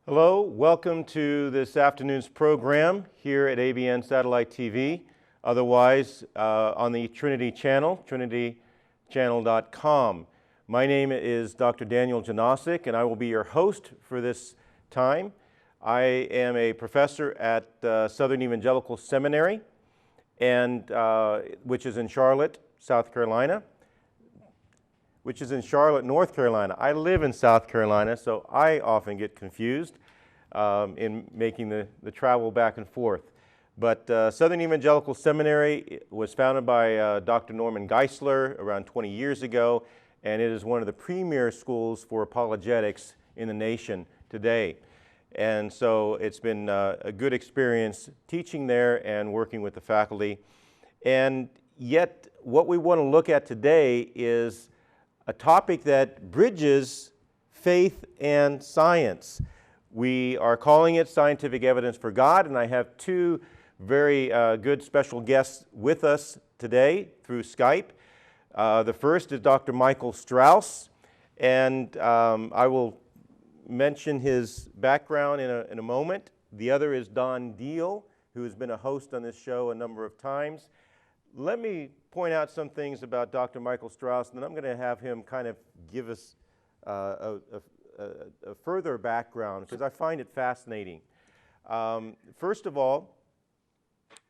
Hello, welcome to this afternoon's program here at ABN Satellite TV, otherwise on the Trinity Channel, trinitychannel.com. My name is Dr. Daniel Janosik, and I will be your host for this time. I am a professor at Southern Evangelical Seminary, and which is in Charlotte, North Carolina. I live in South Carolina, so I often get confused in making the travel back and forth. But Southern Evangelical Seminary was founded by Dr. Norman Geisler around 20 years ago, and it is one of the premier schools for apologetics in the nation today. And so it's been a good experience teaching there and working with the faculty. And yet, what we want to look at today is a topic that bridges faith and science. We are calling it Scientific Evidence for God, and I have two very good special guests with us today through Skype. The first is Dr. Michael Strauss, and I will mention his background in a moment. The other is Don Deal, who has been a host on this show a number of times. Let me point out some things about Dr. Michael Strauss, and then I'm going to have him kind of give us a further background, because I find it fascinating. First of all,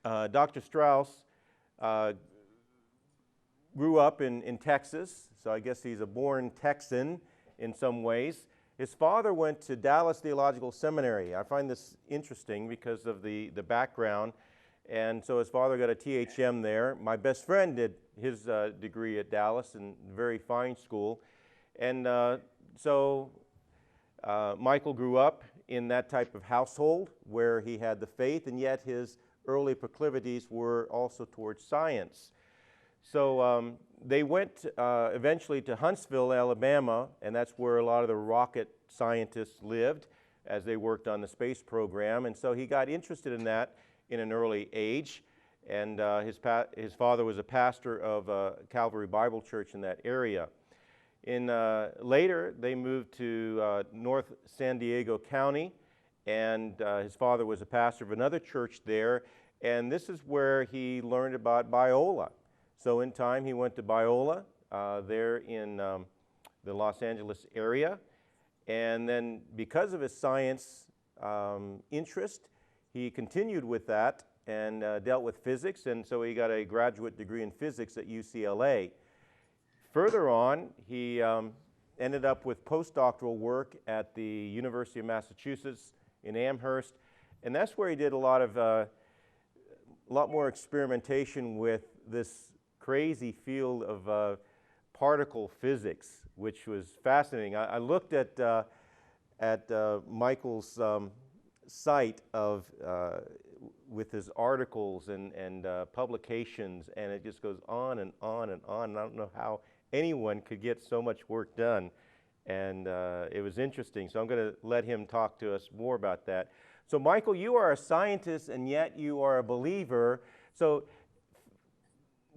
Dr. Strauss grew up in Texas, so I guess he's a born Texan in some ways. His father went to Dallas Theological Seminary. I find this interesting because of the background. And so his father got a THM there. My best friend did his degree at Dallas, in a very fine school. And so Michael grew up in that type of household where he had the faith, and yet his early proclivities were also towards science. So they went eventually to Huntsville, Alabama, and that's where a lot of the rocket scientists lived as they worked on the space program. And so he got interested in that in an early age, and his father was a pastor of Calvary Bible Church in that area. Later, they moved to North San Diego County, and his father was a pastor of another church there, and this is where he learned about Biola. So in time, he went to Biola there in the Los Angeles area, and then because of his science interest, he continued with that and dealt with physics, and so he got a graduate degree in physics at UCLA. Further on, he ended up with postdoctoral work at the University of Massachusetts in Amherst, and that's where he did a lot more experimentation with this crazy field of particle physics, which was fascinating. I looked at Michael's site with his articles and publications, and it just goes on and on and on. And I don't know how anyone could get so much work done, and it was interesting. So I'm going to let him talk to us more about that. So Michael, you are a scientist, and yet you are a believer. So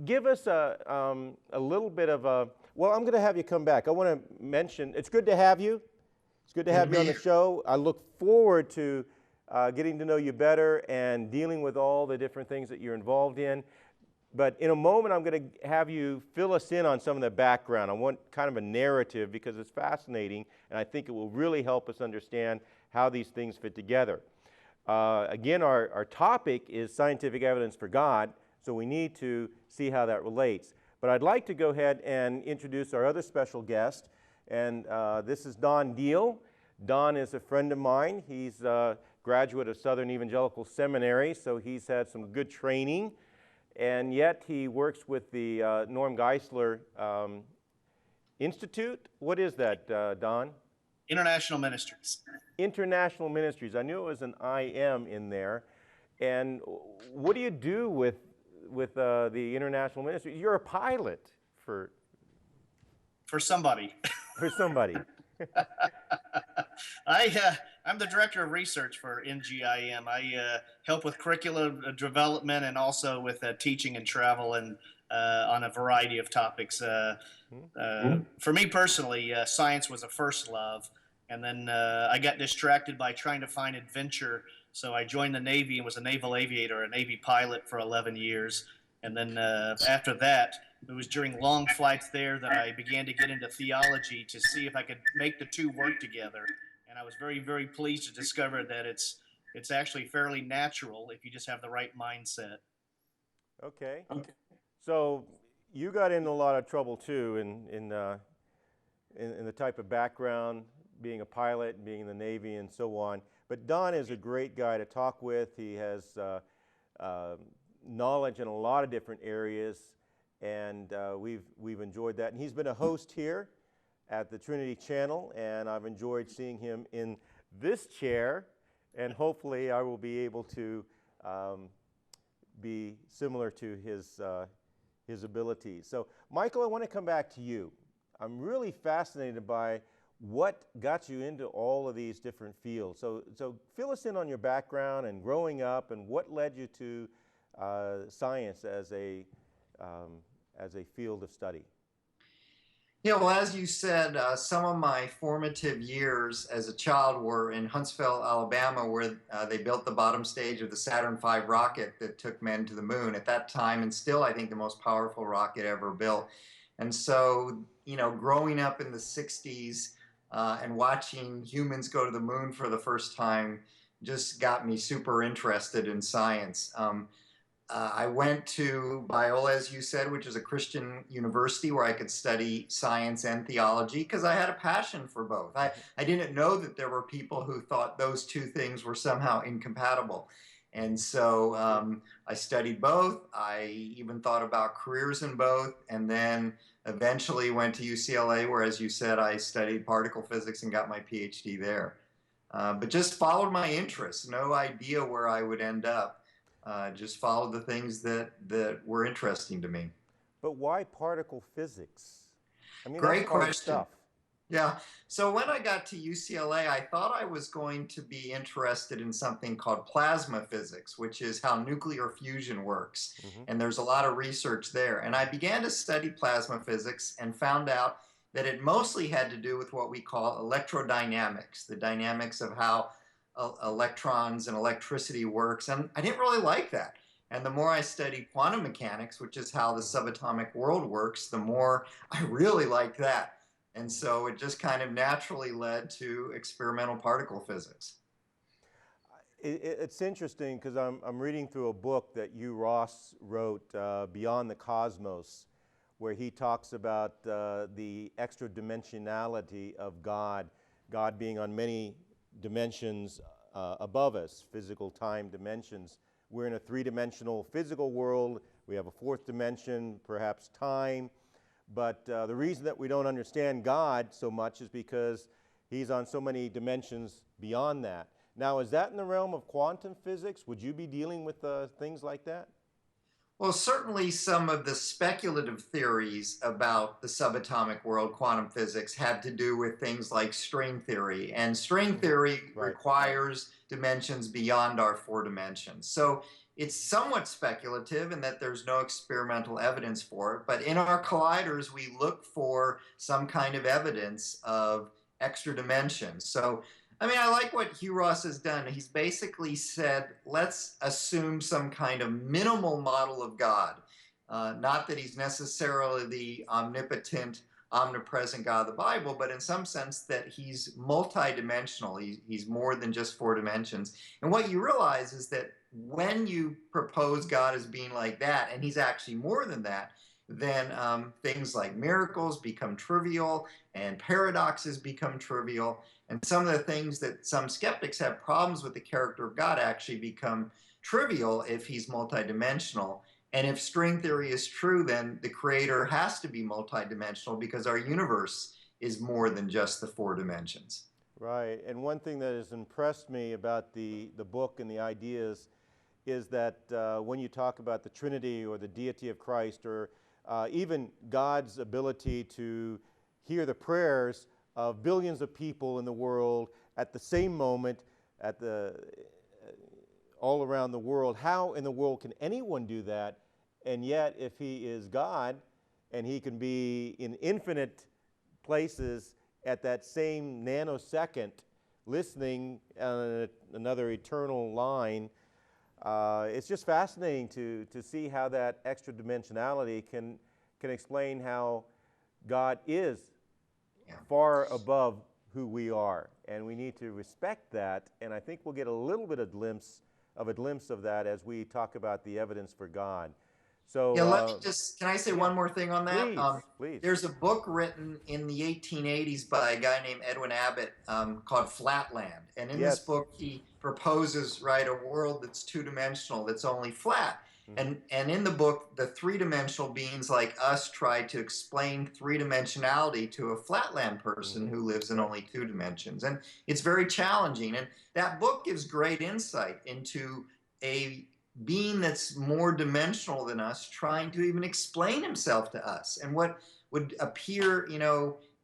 give us a little bit of a, well, I'm going to have you come back. I want to mention, it's good to have you. It's good to have you on the show. I look forward to getting to know you better and dealing with all the different things that you're involved in. But in a moment, I'm going to have you fill us in on some of the background. I want kind of a narrative because it's fascinating, and I think it will really help us understand how these things fit together. Again, our topic is scientific evidence for God, so we need to see how that relates. But I'd like to go ahead and introduce our other special guest, and this is Don Deal. Don is a friend of mine. He's a graduate of Southern Evangelical Seminary, so he's had some good training, and yet he works with the Norm Geisler Institute. What is that, Don? International Ministries. International Ministries. I knew it was an IM in there. And what do you do with the International Ministries? You're a pilot for somebody. For somebody. I'm the director of research for NGIM. I help with curriculum development and also with teaching and travel and on a variety of topics. For me personally, science was a first love, And then I got distracted by trying to find adventure. So I joined the Navy and was a naval aviator, a Navy pilot for 11 years. And then after that, it was during long flights there that I began to get into theology to see if I could make the two work together. And I was very, very pleased to discover that it's actually fairly natural if you just have the right mindset. Okay. So you got into a lot of trouble too in the type of background, being a pilot, and being in the Navy, and so on. But Don is a great guy to talk with. He has knowledge in a lot of different areas, and we've enjoyed that. And he's been a host here at the Trinity Channel, and I've enjoyed seeing him in this chair, and hopefully I will be able to be similar to his abilities. So, Michael, I want to come back to you. I'm really fascinated by what got you into all of these different fields. So fill us in on your background and growing up, and what led you to science as a field of study. Yeah, well, as you said, some of my formative years as a child were in Huntsville, Alabama, where they built the bottom stage of the Saturn V rocket that took men to the moon at that time, and still, I think, the most powerful rocket ever built. And so, growing up in the 60s and watching humans go to the moon for the first time just got me super interested in science. I went to Biola, as you said, which is a Christian university where I could study science and theology because I had a passion for both. I didn't know that there were people who thought those two things were somehow incompatible. And so I studied both. I even thought about careers in both, and then eventually went to UCLA, where, as you said, I studied particle physics and got my PhD there. But just followed my interests, no idea where I would end up. Just followed the things that were interesting to me. But why particle physics? I mean, Great that's hard question. stuff. Yeah. So when I got to UCLA, I thought I was going to be interested in something called plasma physics, which is how nuclear fusion works. Mm-hmm. And there's a lot of research there. And I began to study plasma physics and found out that it mostly had to do with what we call electrodynamics, the dynamics of how electrons and electricity works. And I didn't really like that. And the more I studied quantum mechanics, which is how the subatomic world works, the more I really liked that. And so it just kind of naturally led to experimental particle physics. It's interesting because I'm reading through a book that Hugh Ross wrote, Beyond the Cosmos, where he talks about the extra dimensionality of God, God being on many dimensions above us, physical time dimensions. We're in a three-dimensional physical world. We have a fourth dimension, perhaps time. But the reason that we don't understand God so much is because he's on so many dimensions beyond that. Now, is that in the realm of quantum physics? Would you be dealing with things like that? Well, certainly some of the speculative theories about the subatomic world, quantum physics, have to do with things like string theory. And string theory requires dimensions beyond our four dimensions. So it's somewhat speculative in that there's no experimental evidence for it. But in our colliders, we look for some kind of evidence of extra dimensions. So I mean, I like what Hugh Ross has done. He's basically said, let's assume some kind of minimal model of God. Not that he's necessarily the omnipotent, omnipresent God of the Bible, but in some sense that he's multidimensional. He's more than just four dimensions. And what you realize is that when you propose God as being like that, and he's actually more than that, then things like miracles become trivial and paradoxes become trivial. And some of the things that some skeptics have problems with the character of God actually become trivial if he's multidimensional. And if string theory is true, then the creator has to be multidimensional because our universe is more than just the four dimensions. Right. And one thing that has impressed me about the book and the ideas is that when you talk about the Trinity or the deity of Christ, or even God's ability to hear the prayers of billions of people in the world at the same moment, all around the world. How in the world can anyone do that? And yet, if he is God and he can be in infinite places at that same nanosecond, listening on another eternal line. It's just fascinating to see how that extra dimensionality can explain how God is far above who we are, and we need to respect that. And I think we'll get a little bit of a glimpse of that as we talk about the evidence for God. So yeah, let me can I say one more thing on that? Please, please. There's a book written in the 1880s by a guy named Edwin Abbott called Flatland. And in this book, he proposes, right, a world that's two-dimensional, that's only flat. And in the book, the three-dimensional beings like us try to explain three-dimensionality to a flatland person who lives in only two dimensions. And it's very challenging. And that book gives great insight into a being that's more dimensional than us trying to even explain himself to us. And what would appear,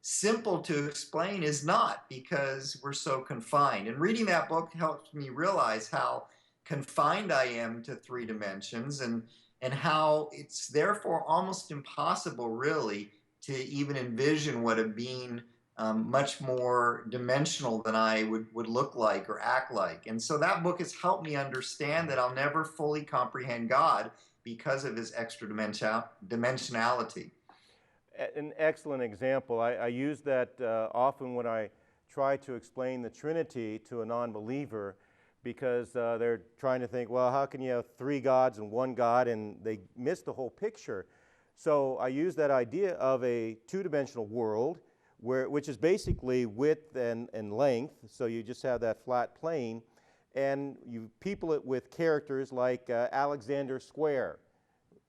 simple to explain is not, because we're so confined. And reading that book helps me realize how confined I am to three dimensions, and how it's therefore almost impossible really to even envision what a being much more dimensional than I would look like or act like. And so that book has helped me understand that I'll never fully comprehend God because of his extra dimensionality. An excellent example. I use that often when I try to explain the Trinity to a non-believer, because they're trying to think, well, how can you have three gods and one God? And they miss the whole picture. So I use that idea of a two-dimensional world, which is basically width and length. So you just have that flat plane, and you people it with characters like Alexander Square,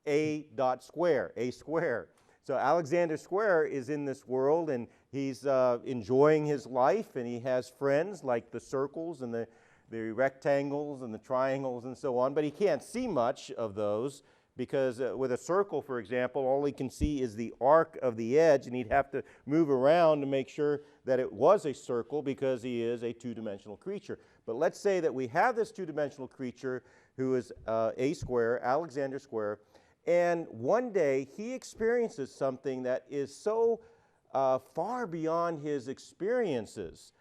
A dot square, A square. So Alexander Square is in this world, and he's enjoying his life, and he has friends like the circles and the rectangles and the triangles and so on, but he can't see much of those, because with a circle, for example, all he can see is the arc of the edge, and he'd have to move around to make sure that it was a circle, because he is a two-dimensional creature. But let's say that we have this two-dimensional creature who is A square, Alexander Square, and one day he experiences something that is so far beyond his experiences.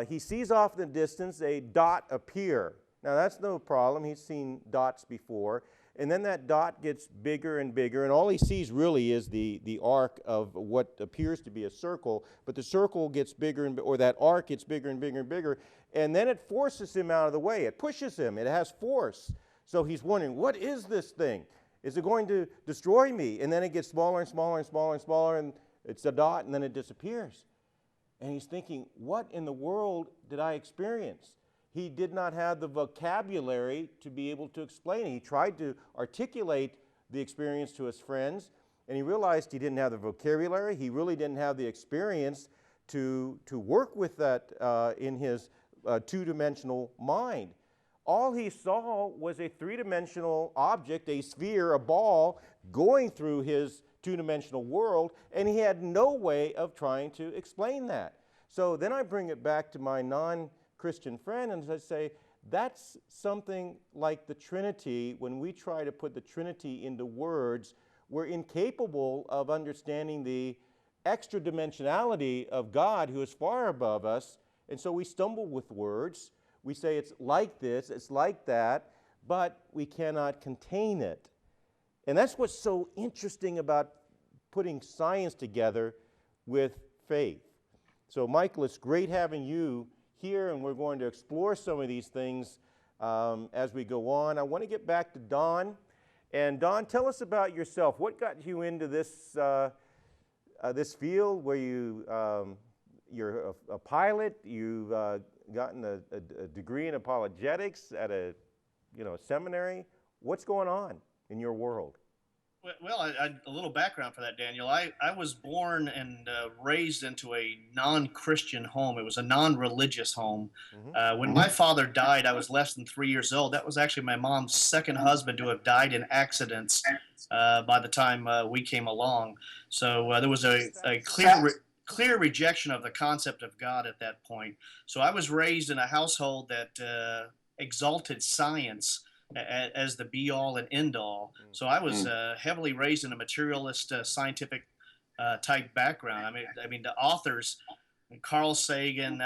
He sees off in the distance a dot appear. Now that's no problem, he's seen dots before. And then that dot gets bigger and bigger, and all he sees really is the arc of what appears to be a circle, but the circle gets bigger, or that arc gets bigger and bigger and bigger, and then it forces him out of the way. It pushes him. It has force. So he's wondering, what is this thing? Is it going to destroy me? And then it gets smaller and smaller and smaller and smaller, and it's a dot, and then it disappears. And he's thinking, what in the world did I experience? He did not have the vocabulary to be able to explain it. He tried to articulate the experience to his friends, and he realized he didn't have the vocabulary. He really didn't have the experience to work with that in his two-dimensional mind. All he saw was a three-dimensional object, a sphere, a ball, going through his two-dimensional world, and he had no way of trying to explain that. So then I bring it back to my non-Christian friend, and I say, that's something like the Trinity. When we try to put the Trinity into words, we're incapable of understanding the extra dimensionality of God, who is far above us, and so we stumble with words. We say it's like this, it's like that, but we cannot contain it. And that's what's so interesting about putting science together with faith. So Michael, it's great having you here, and we're going to explore some of these things as we go on. I want to get back to Don. And Don, tell us about yourself. What got you into this this field where you're a pilot? You've gotten a degree in apologetics at a seminary. What's going on in your world? Well, a little background for that, Daniel. I was born and raised into a non-Christian home. It was a non-religious home. When my father died, I was less than 3 years old. That was actually my mom's second husband to have died in accidents by the time we came along. So there was a clear rejection of the concept of God at that point. So I was raised in a household that exalted science as the be-all and end-all. So I was heavily raised in a materialist, scientific type background. I mean, the authors Carl Sagan,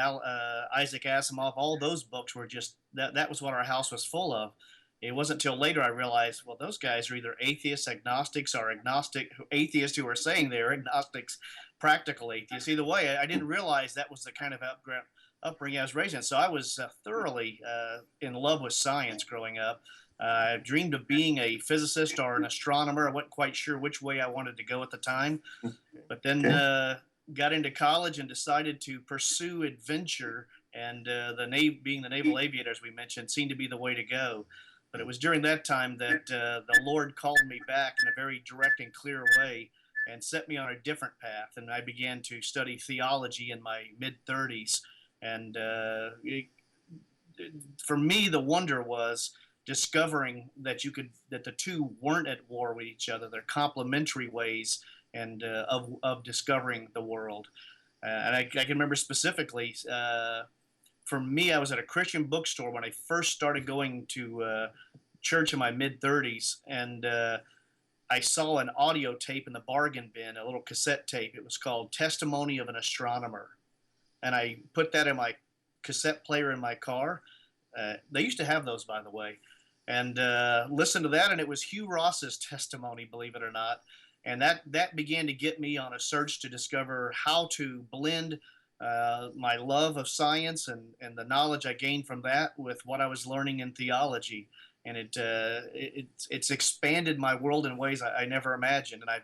Isaac Asimov, all those books were just that was what our house was full of. It wasn't until later I realized, well, those guys are either atheists, agnostics, or agnostic atheists who are saying they're agnostics, practical atheists. Either way, I didn't realize that was the kind of upbringing I was raised in. So I was thoroughly in love with science growing up. I dreamed of being a physicist or an astronomer. I wasn't quite sure which way I wanted to go at the time, but then got into college and decided to pursue adventure. And being the naval aviator, as we mentioned, seemed to be the way to go. But it was during that time that the Lord called me back in a very direct and clear way and set me on a different path. And I began to study theology in my mid 30s. And for me, the wonder was discovering that that the two weren't at war with each other. They're complementary ways and of discovering the world. And I can remember specifically, for me, I was at a Christian bookstore when I first started going to church in my mid 30s, and I saw an audio tape in the bargain bin, a little cassette tape. It was called Testimony of an Astronomer. And I put that in my cassette player in my car. They used to have those, by the way. And listened to that, and it was Hugh Ross's testimony, believe it or not. And that began to get me on a search to discover how to blend my love of science and the knowledge I gained from that with what I was learning in theology. And it's expanded my world in ways I never imagined. And I've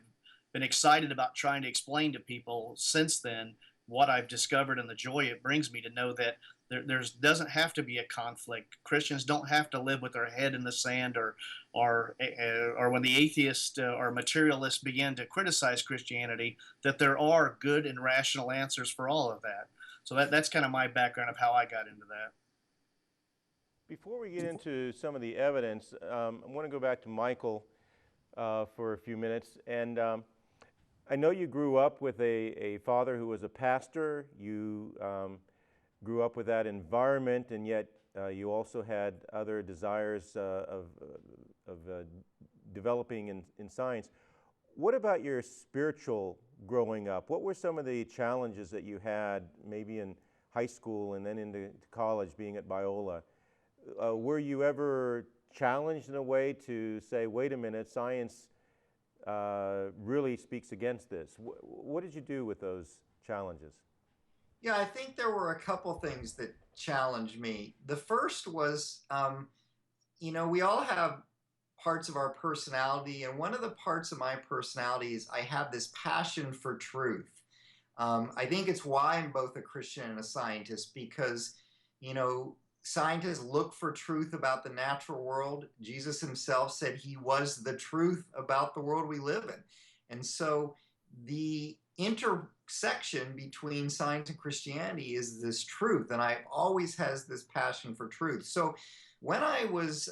been excited about trying to explain to people since then what I've discovered and the joy it brings me to know that there doesn't have to be a conflict. Christians don't have to live with their head in the sand, or when the atheists or materialists begin to criticize Christianity, that there are good and rational answers for all of that. So that's kind of my background of how I got into that. Before we get into some of the evidence, I want to go back to Michael for a few minutes. And I know you grew up with a father who was a pastor. You grew up with that environment, and yet you also had other desires of developing in science. What about your spiritual growing up? What were some of the challenges that you had maybe in high school and then into college being at Biola? Were you ever challenged in a way to say, wait a minute, science really speaks against this? What did you do with those challenges? Yeah, I think there were a couple things that challenged me. The first was, we all have parts of our personality, and one of the parts of my personality is I have this passion for truth. I think it's why I'm both a Christian and a scientist, because, scientists look for truth about the natural world. Jesus himself said he was the truth about the world we live in. And so the intersection between science and Christianity is this truth, and I always has this passion for truth. So when I was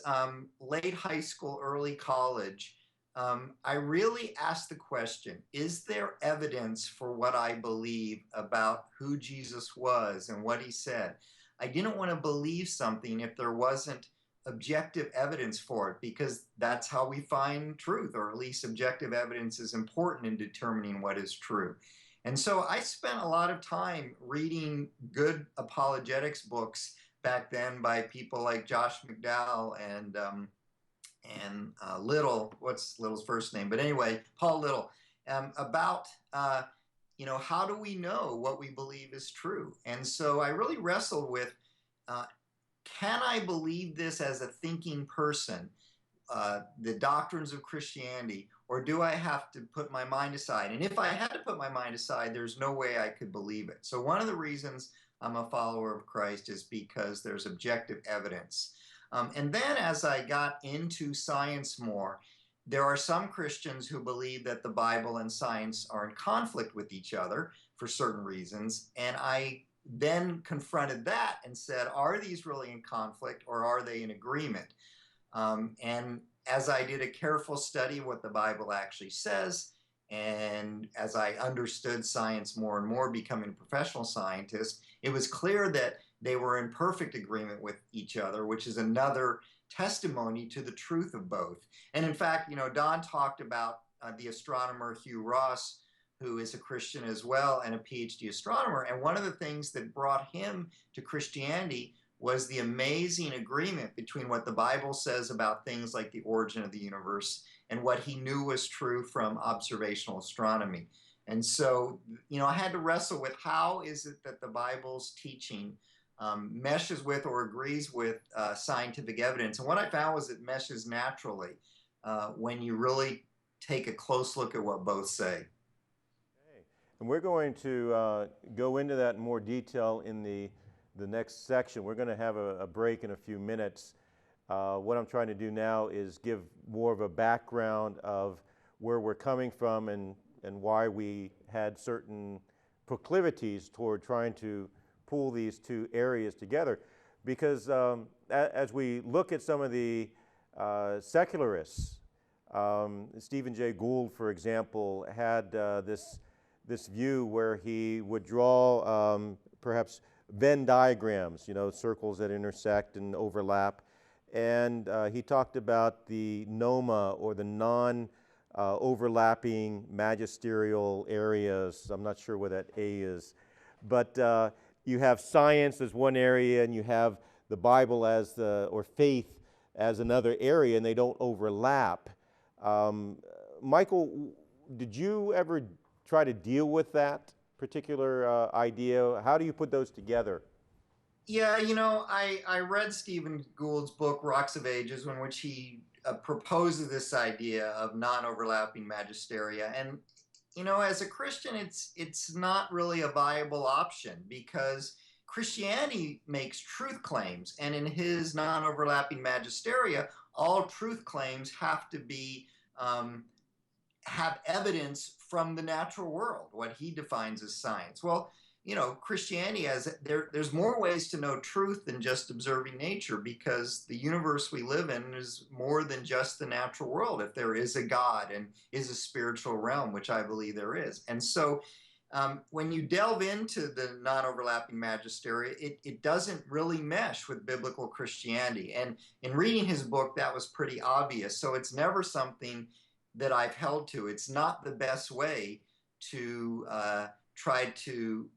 late high school, early college, I really asked the question, is there evidence for what I believe about who Jesus was and what he said? I didn't want to believe something if there wasn't objective evidence for it, because that's how we find truth, or at least objective evidence is important in determining what is true. And so I spent a lot of time reading good apologetics books back then by people like Josh McDowell and Little, what's Little's first name? But anyway, Paul Little, about how do we know what we believe is true? And so I really wrestled with, can I believe this as a thinking person, the doctrines of Christianity, or do I have to put my mind aside? And if I had to put my mind aside, there's no way I could believe it. So one of the reasons I'm a follower of Christ is because there's objective evidence. And then as I got into science more, there are some Christians who believe that the Bible and science are in conflict with each other for certain reasons. And I then confronted that and said, are these really in conflict, or are they in agreement? And as I did a careful study of what the Bible actually says, and as I understood science more and more, becoming a professional scientist, it was clear that they were in perfect agreement with each other, which is another testimony to the truth of both. And in fact, Don talked about the astronomer Hugh Ross, who is a Christian as well and a PhD astronomer. And one of the things that brought him to Christianity was the amazing agreement between what the Bible says about things like the origin of the universe and what he knew was true from observational astronomy. And so, I had to wrestle with how is it that the Bible's teaching meshes with or agrees with scientific evidence. And what I found was it meshes naturally when you really take a close look at what both say. Okay. And we're going to go into that in more detail in the next section. We're going to have a break in a few minutes. What I'm trying to do now is give more of a background of where we're coming from and why we had certain proclivities toward trying to pull these two areas together. Because as we look at some of the secularists, Stephen Jay Gould, for example, had this view where he would draw perhaps Venn diagrams, circles that intersect and overlap. And he talked about the noma, or the non-overlapping magisterial areas. I'm not sure what that A is. But you have science as one area, and you have the Bible as or faith as another area, and they don't overlap. Michael, did you ever try to deal with that particular idea? How do you put those together? Yeah, I read Stephen Gould's book, Rocks of Ages, in which he proposes this idea of non-overlapping magisteria. And, as a Christian, it's not really a viable option because Christianity makes truth claims. And in his non-overlapping magisteria, all truth claims have to be have evidence from the natural world, what he defines as science. Well, Christianity there's more ways to know truth than just observing nature, because the universe we live in is more than just the natural world. If there is a God and is a spiritual realm, which I believe there is. And so when you delve into the non-overlapping magisteria, it doesn't really mesh with biblical Christianity. And in reading his book, that was pretty obvious. So it's never something that I've held to. It's not the best way to try to,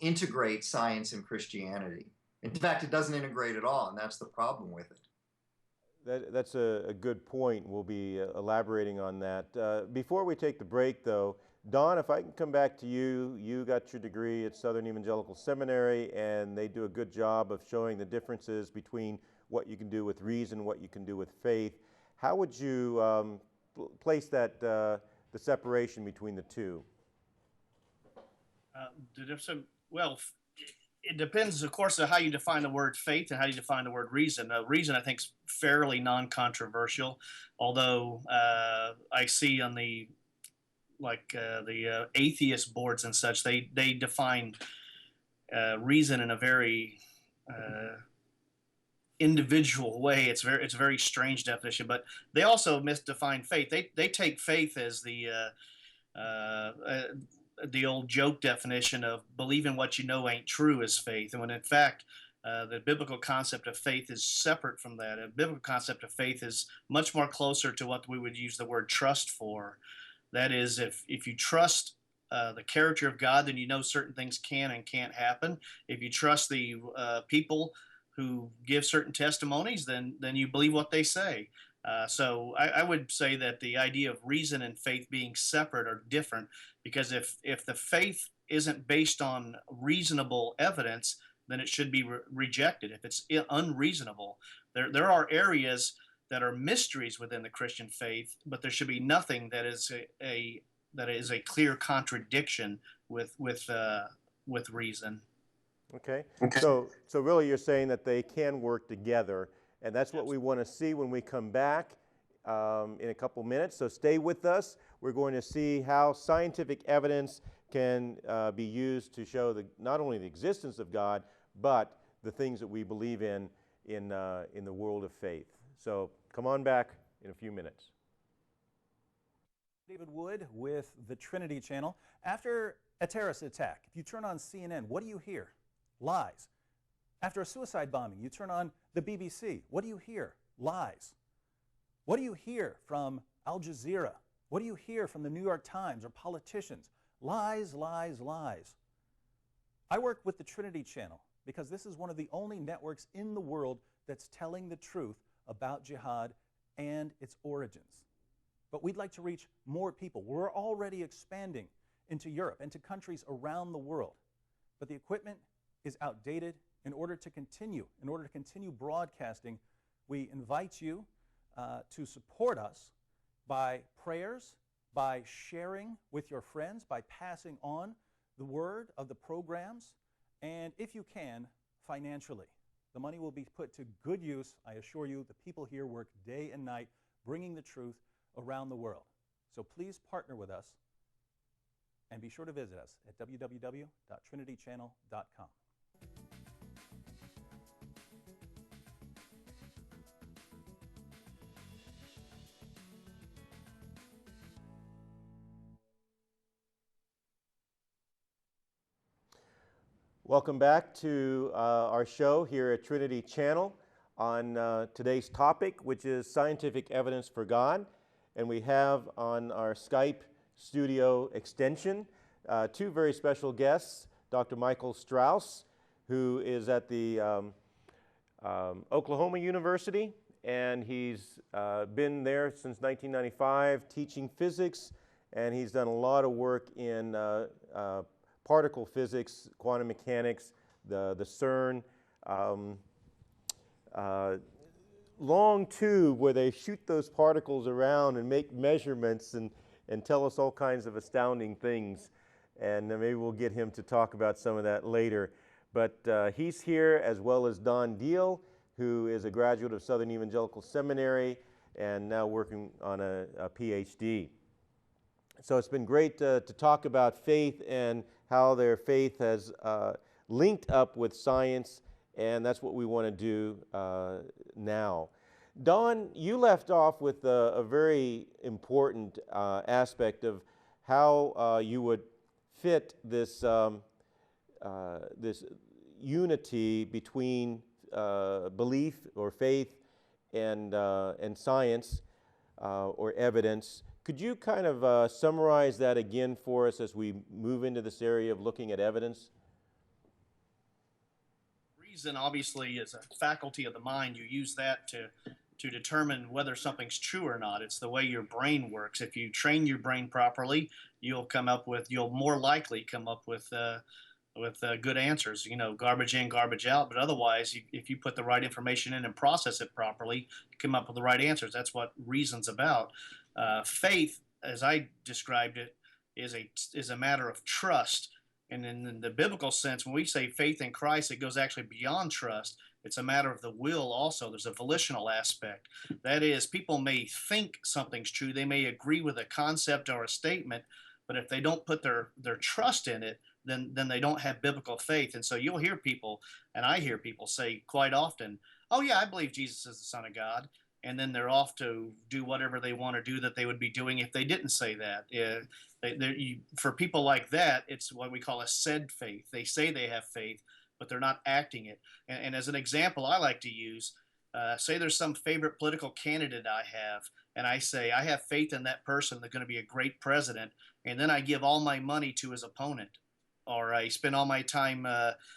integrate science and Christianity. In fact, it doesn't integrate at all, and that's the problem with it. That's a good point. We'll be elaborating on that. Before we take the break, though, Don, if I can come back to you, you got your degree at Southern Evangelical Seminary, and they do a good job of showing the differences between what you can do with reason, what you can do with faith. How would you place that, the separation between the two? Well, it depends, of course, on how you define the word faith and how you define the word reason. Reason, I think, is fairly non-controversial, although I see on the atheist boards and such, they define reason in a very individual way. It's a very strange definition, but they also misdefine faith. They take faith as the old joke definition of believing what you know ain't true is faith. And when in fact, the biblical concept of faith is separate from that. A biblical concept of faith is much more closer to what we would use the word trust for. That is, if you trust the character of God, then you know certain things can and can't happen. If you trust the people who give certain testimonies, then you believe what they say. So I would say that the idea of reason and faith being separate are different, because if the faith isn't based on reasonable evidence, then it should be rejected. If it's unreasonable, there are areas that are mysteries within the Christian faith, but there should be nothing that is a clear contradiction with reason. Okay. So really you're saying that they can work together, and that's what we want to see when we come back in a couple minutes. So stay with us. We're going to see how scientific evidence can be used to show not only the existence of God, but the things that we believe in the world of faith. So come on back in a few minutes. David Wood with the Trinity Channel. After a terrorist attack, if you turn on CNN, what do you hear? Lies. After a suicide bombing, you turn on the BBC. What do you hear? Lies. What do you hear from Al Jazeera? What do you hear from the New York Times or politicians? Lies, lies, lies. I work with the Trinity Channel because this is one of the only networks in the world that's telling the truth about jihad and its origins. But we'd like to reach more people. We're already expanding into Europe and to countries around the world. But the equipment is outdated. In order to continue broadcasting, we invite you to support us by prayers, by sharing with your friends, by passing on the word of the programs, and if you can, financially. The money will be put to good use. I assure you, the people here work day and night bringing the truth around the world. So please partner with us and be sure to visit us at www.trinitychannel.com. Welcome back to our show here at Trinity Channel on today's topic, which is scientific evidence for God. And we have on our Skype studio extension two very special guests, Dr. Michael Strauss, who is at the Oklahoma University, and he's been there since 1995 teaching physics, and he's done a lot of work in particle physics, quantum mechanics, the CERN, long tube where they shoot those particles around and make measurements and tell us all kinds of astounding things. And maybe we'll get him to talk about some of that later. But he's here, as well as Don Deal, who is a graduate of Southern Evangelical Seminary and now working on a PhD. So it's been great to talk about faith and how their faith has linked up with science, and that's what we want to do now. Don, you left off with a very important aspect of how you would fit this, this unity between belief or faith and science or evidence. Could you kind of summarize that again for us as we move into this area of looking at evidence? Reason, obviously, is a faculty of the mind. You use that to determine whether something's true or not. It's the way your brain works. If you train your brain properly, you'll more likely come up with good answers. You know, garbage in, garbage out. But otherwise, if you put the right information in and process it properly, you come up with the right answers. That's what reason's about. Faith, as I described it, is a matter of trust. And in the biblical sense, when we say faith in Christ, it goes actually beyond trust. It's a matter of the will also. There's a volitional aspect. That is, people may think something's true. They may agree with a concept or a statement, but if they don't put their trust in it, then they don't have biblical faith. And so you'll hear people, and I hear people say quite often, oh yeah, I believe Jesus is the Son of God. And then they're off to do whatever they want to do that they would be doing if they didn't say that. For people like that, it's what we call a said faith. They say they have faith, but they're not acting it. And as an example I like to use, say there's some favorite political candidate I have, and I say I have faith in that person, they're going to be a great president, and then I give all my money to his opponent, or I spend all my time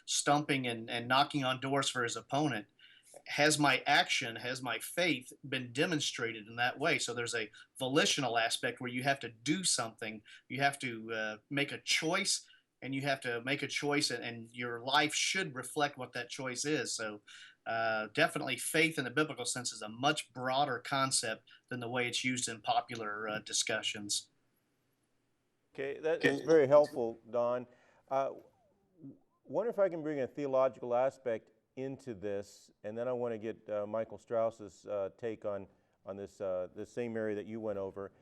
stumping and knocking on doors for his opponent. Has my action, has my faith been demonstrated in that way? So there's a volitional aspect where you have to do something. You have to make a choice, and you have to make a choice, and your life should reflect what that choice is. So definitely faith in the biblical sense is a much broader concept than the way it's used in popular discussions. Okay, that's very helpful, Don. Wonder if I can bring a theological aspect into this, and then I want to get Michael Strauss's take on this the same area that you went over.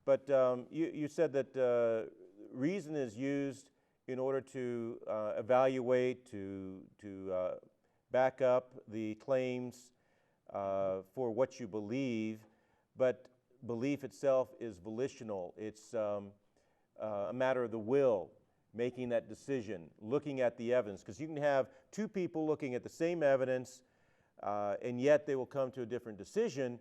But you said that reason is used in order to evaluate, to back up the claims for what you believe, but belief itself is volitional. It's a matter of the will, making that decision, looking at the evidence. Because you can have two people looking at the same evidence, and yet they will come to a different decision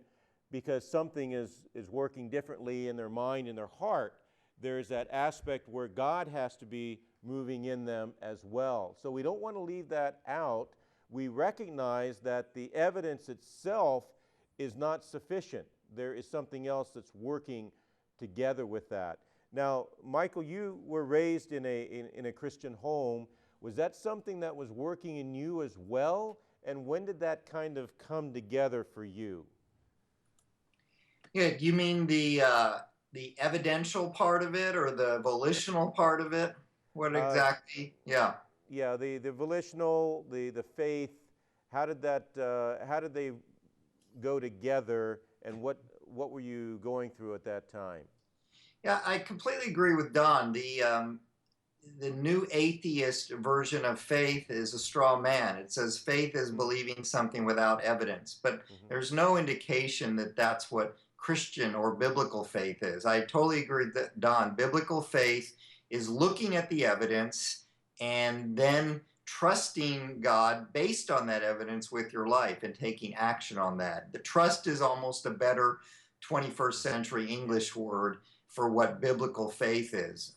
because something is working differently in their mind and their heart. there's that aspect where God has to be moving in them as well. So we don't want to leave that out. We recognize that the evidence itself is not sufficient. There is something else that's working together with that. Now, Michael, you were raised in a Christian home. Was that something that was working in you as well? And when did that kind of come together for you? Yeah, you mean the evidential part of it or the volitional part of it? What exactly? Yeah. Yeah, the volitional, the faith. How did they go together, and what were you going through at that time? Yeah, I completely agree with Don. The new atheist version of faith is a straw man. It says faith is believing something without evidence, but there's no indication that that's what Christian or biblical faith is. I totally agree with Don. Biblical faith is looking at the evidence and then trusting God based on that evidence with your life and taking action on that. The trust is almost a better 21st century English word for what biblical faith is.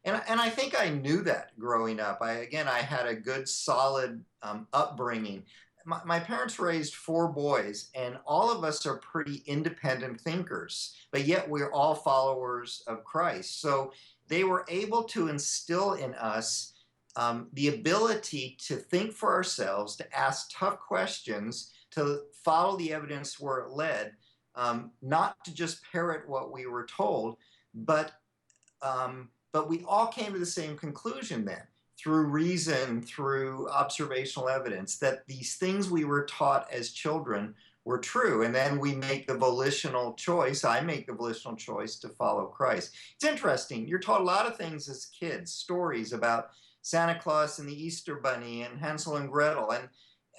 And I think I knew that growing up. I had a good, solid upbringing. My parents raised 4 boys, and all of us are pretty independent thinkers, but yet we're all followers of Christ. So they were able to instill in us the ability to think for ourselves, to ask tough questions, to follow the evidence where it led, not to just parrot what we were told, but we all came to the same conclusion then, through reason, through observational evidence, that these things we were taught as children were true. And then we make the volitional choice, I make the volitional choice to follow Christ. It's interesting. You're taught a lot of things as kids, stories about Santa Claus and the Easter Bunny and Hansel and Gretel. And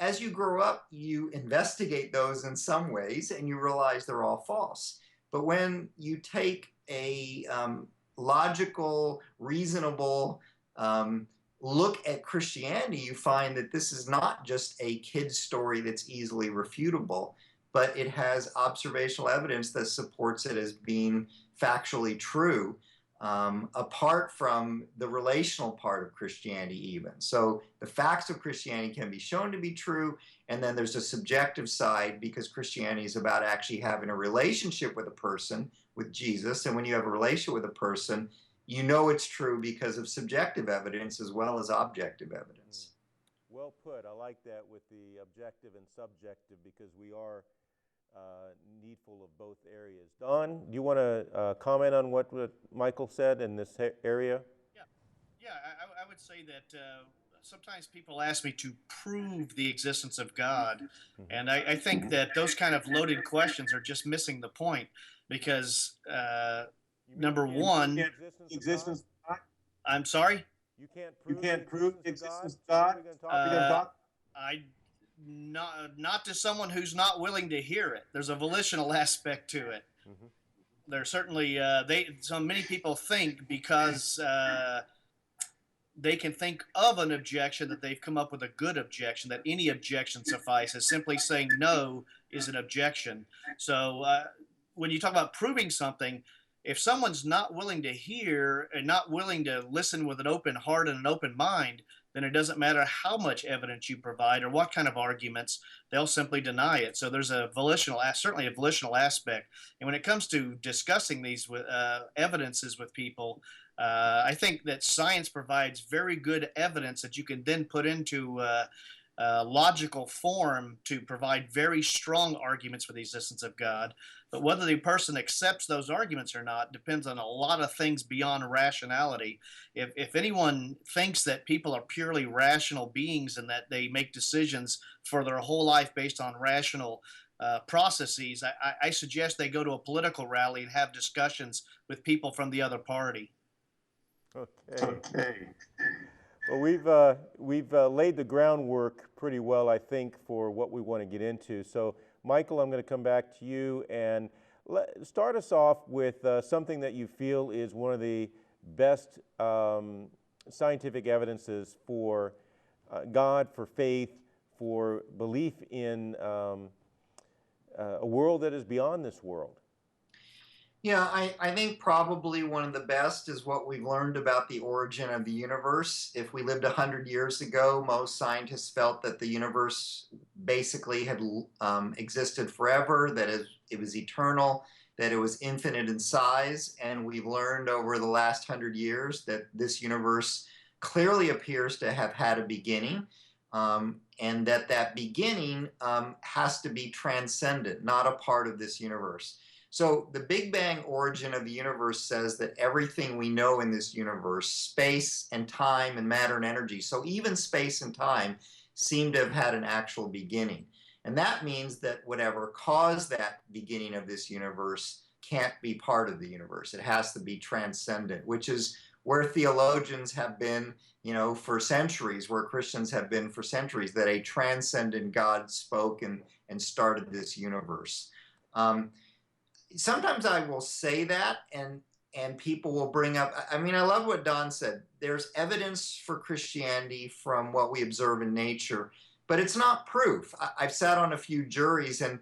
as you grow up, you investigate those in some ways and you realize they're all false. But when you take a logical, reasonable look at Christianity, you find that this is not just a kid's story that's easily refutable, but it has observational evidence that supports it as being factually true, apart from the relational part of Christianity even. So the facts of Christianity can be shown to be true, and then there's a subjective side, because Christianity is about actually having a relationship with a person, with Jesus, and when you have a relationship with a person, you know it's true because of subjective evidence as well as objective evidence. Well put. I like that with the objective and subjective, because we are needful of both areas. Don, do you want to comment on what Michael said in this area? Yeah, I would say that sometimes people ask me to prove the existence of God, and I think that those kind of loaded questions are just missing the point, because number one, existence. I'm sorry? You can't prove the existence of God? Not to someone who's not willing to hear it. There's a volitional aspect to it. There's certainly so many people think because they can think of an objection that they've come up with a good objection, that any objection suffices. Simply saying no is an objection. So when you talk about proving something, if someone's not willing to hear and not willing to listen with an open heart and an open mind, then it doesn't matter how much evidence you provide or what kind of arguments, they'll simply deny it. So there's certainly a volitional aspect. And when it comes to discussing these evidences with people, I think that science provides very good evidence that you can then put into logical form to provide very strong arguments for the existence of God. But whether the person accepts those arguments or not depends on a lot of things beyond rationality. If anyone thinks that people are purely rational beings and that they make decisions for their whole life based on rational processes, I suggest they go to a political rally and have discussions with people from the other party. Okay. Well, we've laid the groundwork pretty well, I think, for what we want to get into. So, Michael, I'm going to come back to you and start us off with something that you feel is one of the best scientific evidences for God, for faith, for belief in a world that is beyond this world. Yeah, I think probably one of the best is what we've learned about the origin of the universe. If we lived 100 years ago, most scientists felt that the universe basically had existed forever, that it was eternal, that it was infinite in size. And we've learned over the last 100 years that this universe clearly appears to have had a beginning. And that beginning has to be transcendent, not a part of this universe. So the Big Bang origin of the universe says that everything we know in this universe, space and time and matter and energy, so even space and time seem to have had an actual beginning. And that means that whatever caused that beginning of this universe can't be part of the universe. It has to be transcendent, which is where theologians have been, for centuries, where Christians have been for centuries, that a transcendent God spoke and started this universe. Sometimes I will say that, and people will bring up, I mean, I love what Don said. There's evidence for Christianity from what we observe in nature, but it's not proof. I've sat on a few juries, and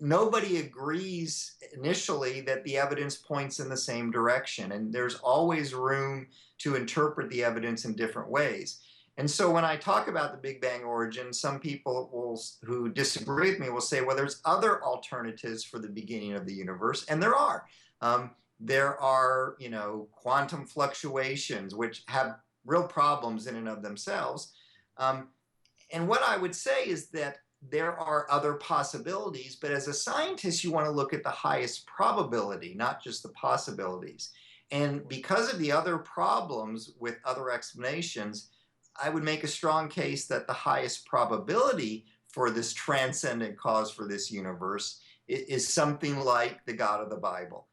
nobody agrees initially that the evidence points in the same direction, and there's always room to interpret the evidence in different ways. And so when I talk about the Big Bang origin, some people who disagree with me will say, well, there's other alternatives for the beginning of the universe, and there are. There are, quantum fluctuations, which have real problems in and of themselves. And what I would say is that there are other possibilities, but as a scientist, you want to look at the highest probability, not just the possibilities. And because of the other problems with other explanations, I would make a strong case that the highest probability for this transcendent cause for this universe is something like the God of the Bible.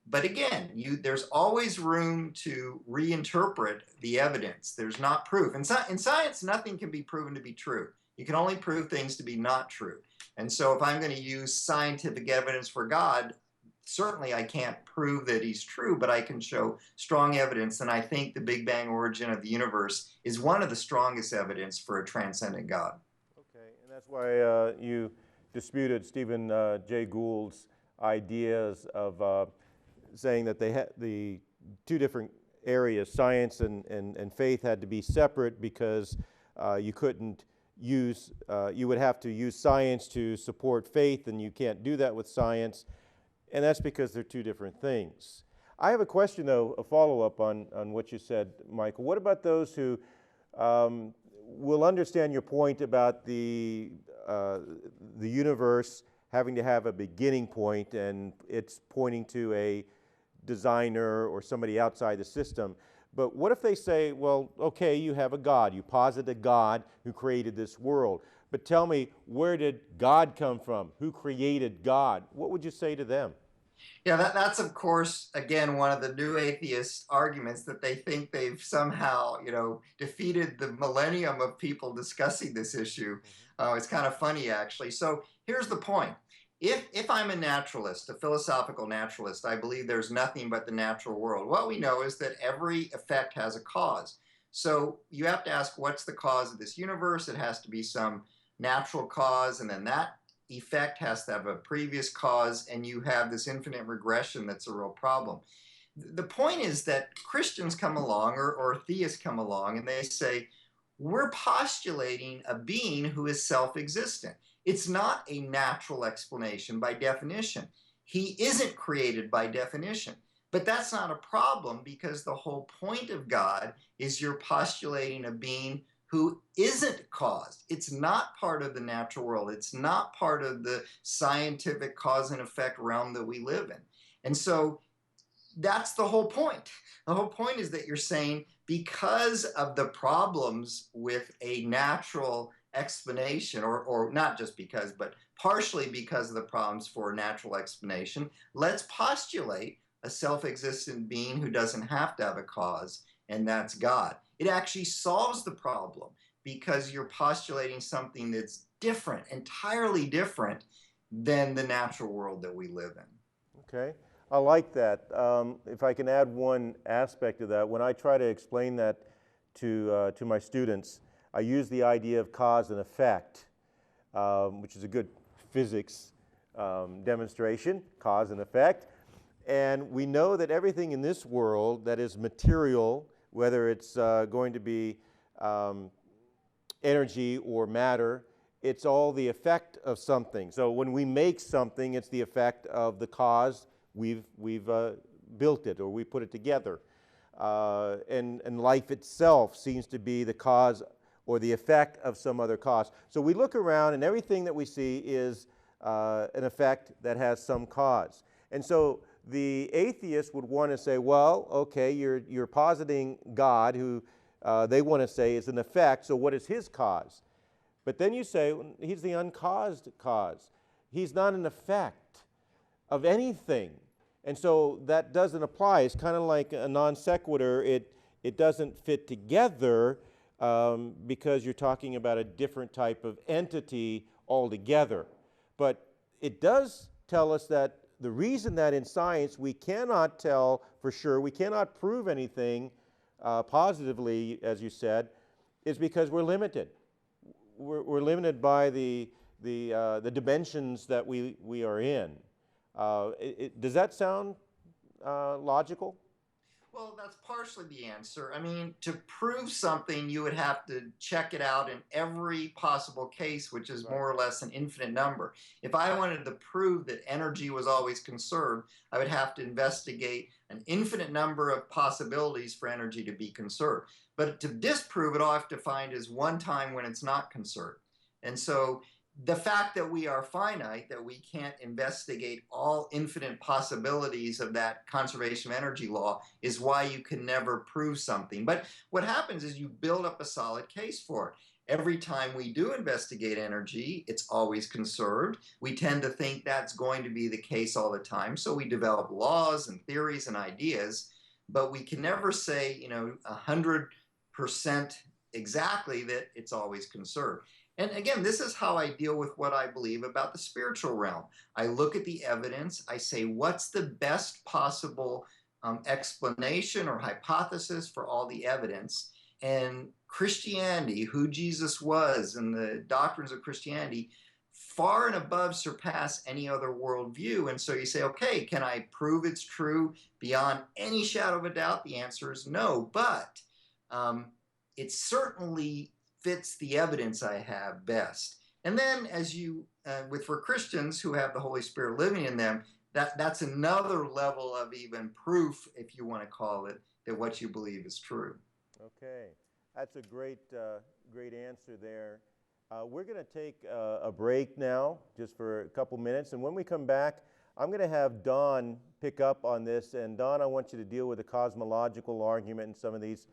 But again, there's always room to reinterpret the evidence. There's not proof. In science, nothing can be proven to be true. You can only prove things to be not true. And so if I'm going to use scientific evidence for God, certainly I can't prove that he's true, but I can show strong evidence. And I think the Big Bang origin of the universe is one of the strongest evidence for a transcendent God. Okay, and that's why you disputed Stephen Jay Gould's ideas of saying that they had the two different areas, science and faith, had to be separate because you couldn't use, you would have to use science to support faith, and you can't do that with science. And that's because they're two different things. I have a question, though, a follow-up on what you said, Michael. What about those who will understand your point about the universe having to have a beginning point, and it's pointing to a designer or somebody outside the system? But what if they say, well, okay, you have a God. You posit a God who created this world. But tell me, where did God come from? Who created God? What would you say to them? Yeah, that's of course, again, one of the new atheist arguments, that they think they've somehow, defeated the millennium of people discussing this issue. It's kind of funny, actually. So here's the point. If I'm a naturalist, a philosophical naturalist, I believe there's nothing but the natural world. What we know is that every effect has a cause. So you have to ask, what's the cause of this universe? It has to be some natural cause, and then that effect has to have a previous cause, and you have this infinite regression that's a real problem. The point is that Christians come along, or theists come along, and they say, we're postulating a being who is self-existent. It's not a natural explanation by definition. He isn't created by definition. But that's not a problem, because the whole point of God is you're postulating a being who isn't caused. It's not part of the natural world. It's not part of the scientific cause and effect realm that we live in. And so that's the whole point. The whole point is that you're saying, because of the problems with a natural explanation, or not just because, but partially because of the problems for a natural explanation, let's postulate a self-existent being who doesn't have to have a cause, and that's God. It actually solves the problem, because you're postulating something that's different, entirely different than the natural world that we live in. Okay, I like that. If I can add one aspect of that, when I try to explain that to my students, I use the idea of cause and effect, which is a good physics demonstration, cause and effect. And we know that everything in this world that is material, whether it's going to be energy or matter, it's all the effect of something. So when we make something, it's the effect of the cause. We've built it, or we put it together. And life itself seems to be the cause or the effect of some other cause. So we look around, and everything that we see is an effect that has some cause. And so the atheist would want to say, well, okay, you're positing God, who they want to say is an effect, so what is his cause? But then you say, he's the uncaused cause. He's not an effect of anything. And so that doesn't apply. It's kind of like a non sequitur. It doesn't fit together because you're talking about a different type of entity altogether. But it does tell us that the reason that in science we cannot tell for sure, we cannot prove anything positively, as you said, is because we're limited. We're limited by the dimensions that we are in. Does that sound logical? Well, that's partially the answer. I mean, to prove something, you would have to check it out in every possible case, which is more or less an infinite number. If I wanted to prove that energy was always conserved, I would have to investigate an infinite number of possibilities for energy to be conserved. But to disprove it, all I have to find is one time when it's not conserved. And so the fact that we are finite, that we can't investigate all infinite possibilities of that conservation of energy law, is why you can never prove something. But what happens is you build up a solid case for it. Every time we do investigate energy, it's always conserved. We tend to think that's going to be the case all the time, so we develop laws and theories and ideas, but we can never say, 100% exactly that it's always conserved. And again, this is how I deal with what I believe about the spiritual realm. I look at the evidence, I say, what's the best possible explanation or hypothesis for all the evidence? And Christianity, who Jesus was, and the doctrines of Christianity, far and above surpass any other worldview. And so you say, okay, can I prove it's true beyond any shadow of a doubt? The answer is no, but it certainly fits the evidence I have best. And then as you, for Christians who have the Holy Spirit living in them, that's another level of even proof, if you want to call it, that what you believe is true. Okay, that's a great answer there. We're going to take a break now, just for a couple minutes, and when we come back, I'm going to have Don pick up on this. And Don, I want you to deal with the cosmological argument and some of these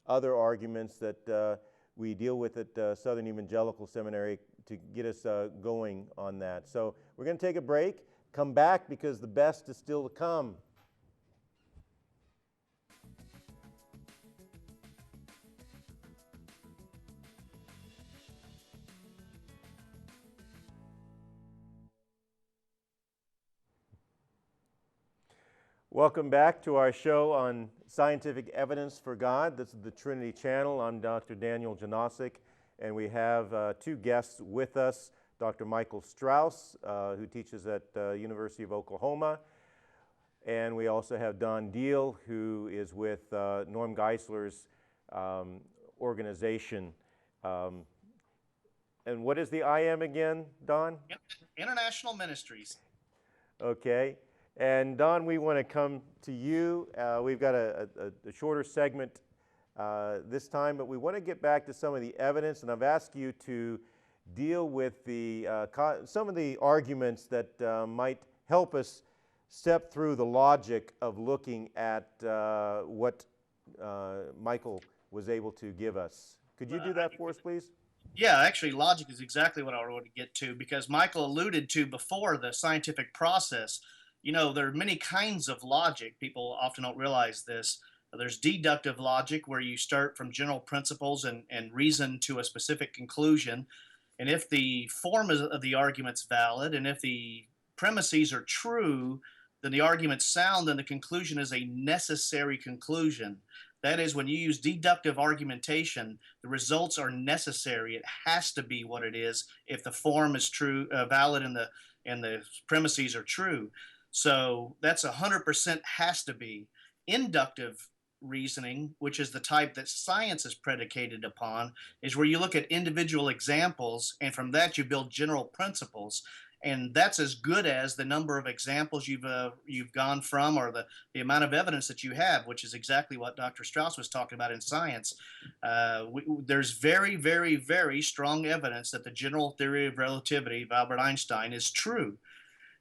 other arguments that we deal with at Southern Evangelical Seminary to get us going on that. So we're going to take a break, come back, because the best is still to come. Welcome back to our show on scientific evidence for God. This is the Trinity Channel. I'm Dr. Daniel Janosik, and we have two guests with us, Dr. Michael Strauss, who teaches at University of Oklahoma, and we also have Don Deal, who is with Norm Geisler's organization. And what is the IM again, Don? Yep. International Ministries. Okay. And Don, we want to come to you. We've got a shorter segment this time, but we want to get back to some of the evidence, and I've asked you to deal with some of the arguments that might help us step through the logic of looking at what Michael was able to give us. Could you do that for us, please? Yeah, actually, logic is exactly what I want to get to, because Michael alluded to before the scientific process. There are many kinds of logic. People often don't realize this. There's deductive logic, where you start from general principles and reason to a specific conclusion. And if the form of the argument's valid, and if the premises are true, then the argument's sound, and the conclusion is a necessary conclusion. That is, when you use deductive argumentation, the results are necessary. It has to be what it is if the form is true, valid, and the premises are true. So that's 100% has to be. Inductive reasoning, which is the type that science is predicated upon, is where you look at individual examples and from that you build general principles. And that's as good as the number of examples you've gone from, or the amount of evidence that you have, which is exactly what Dr. Strauss was talking about in science. There's very, very, very strong evidence that the general theory of relativity of Albert Einstein is true.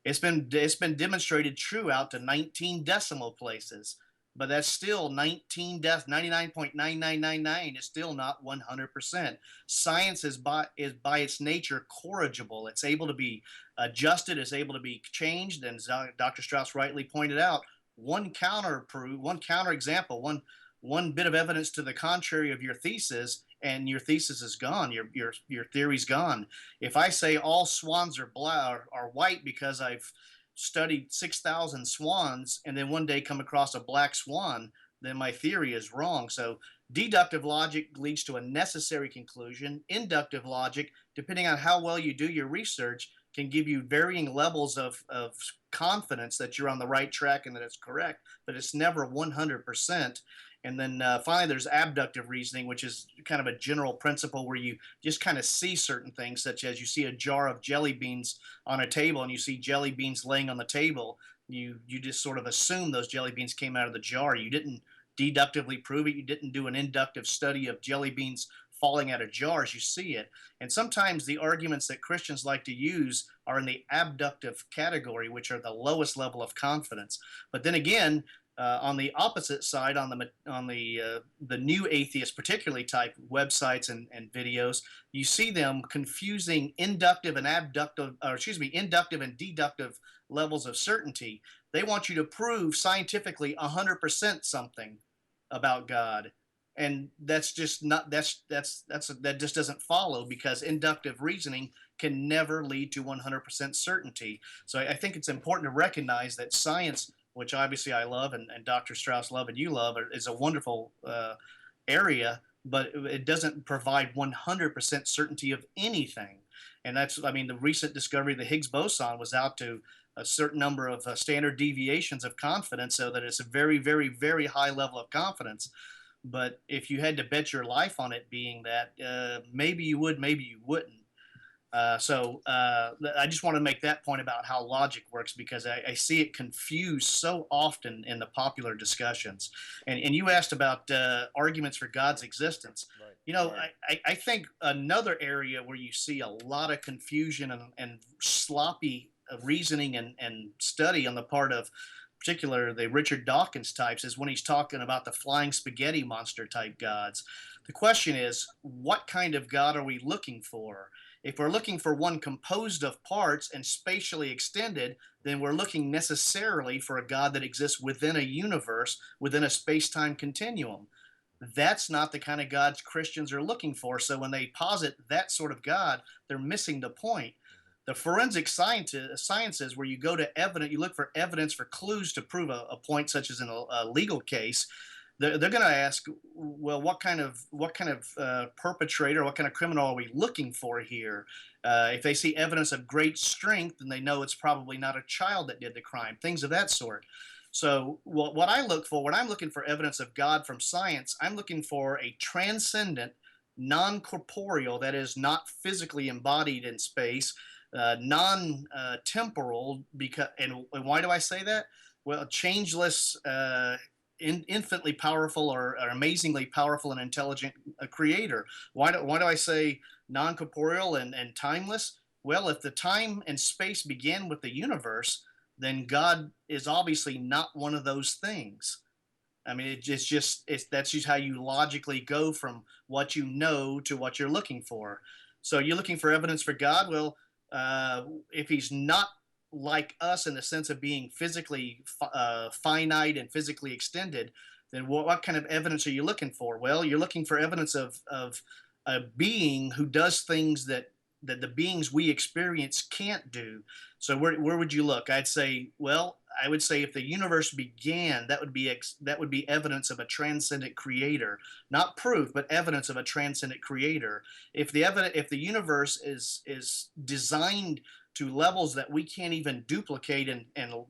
It's been demonstrated true out to 19 decimal places, but that's still 99.9999 is still not 100%. Science is by its nature corrigible. It's able to be adjusted, it's able to be changed, and as Dr. Strauss rightly pointed out, one counterexample, one bit of evidence to the contrary of your thesis, and your thesis is gone. Your theory's gone. If I say all swans are black are white because I've studied 6,000 swans, and then one day come across a black swan, then my theory is wrong. So deductive logic leads to a necessary conclusion. Inductive logic, depending on how well you do your research, can give you varying levels of confidence that you're on the right track and that it's correct, but it's never 100%. And then finally, there's abductive reasoning, which is kind of a general principle where you just kind of see certain things, such as you see a jar of jelly beans on a table and you see jelly beans laying on the table. You just sort of assume those jelly beans came out of the jar. You didn't deductively prove it. You didn't do an inductive study of jelly beans falling out of jars. You see it. And sometimes the arguments that Christians like to use are in the abductive category, which are the lowest level of confidence. But then again, on the opposite side, on the new atheist, particularly type websites and videos, you see them confusing inductive and inductive and deductive levels of certainty. They want you to prove scientifically 100% something about God, and that's just not that just doesn't follow, because inductive reasoning can never lead to 100% certainty. So I think it's important to recognize that science, which obviously I love, and Dr. Strauss love, and you love, is a wonderful area, but it doesn't provide 100% certainty of anything. And that's, I mean, the recent discovery of the Higgs boson was out to a certain number of standard deviations of confidence, so that it's a very, very, very high level of confidence. But if you had to bet your life on it being that, maybe you would, maybe you wouldn't. I just want to make that point about how logic works, because I see it confused so often in the popular discussions. And you asked about arguments for God's existence. Right. You know, Right. I think another area where you see a lot of confusion and sloppy reasoning and study on the part of particular the Richard Dawkins types is when he's talking about the flying spaghetti monster type gods. The question is, what kind of God are we looking for? If we're looking for one composed of parts and spatially extended, then we're looking necessarily for a God that exists within a universe, within a space-time continuum. That's not the kind of gods Christians are looking for. So when they posit that sort of God, they're missing the point. The forensic sciences, where you go to evidence, you look for evidence for clues to prove a point, such as in a legal case. They're going to ask, well, what kind of perpetrator, what kind of criminal are we looking for here? If they see evidence of great strength, then they know it's probably not a child that did the crime. Things of that sort. So what I look for when I'm looking for evidence of God from science, I'm looking for a transcendent, non-corporeal, that is, not physically embodied in space, non-temporal. And why do I say that? Well, changeless, infinitely powerful, or amazingly powerful and intelligent creator. Why do I say non-corporeal and timeless? Well, if the time and space began with the universe, then God is obviously not one of those things. I mean, that's just how you logically go from what you know to what you're looking for. So you're looking for evidence for God. Well, if he's not like us in the sense of being physically finite and physically extended, then what kind of evidence are you looking for? Well, you're looking for evidence of a being who does things that that the beings we experience can't do. So where would you look? I'd say, well, I would say if the universe began, that would be evidence of a transcendent creator, not proof, but evidence of a transcendent creator. If the universe is designed to levels that we can't even duplicate in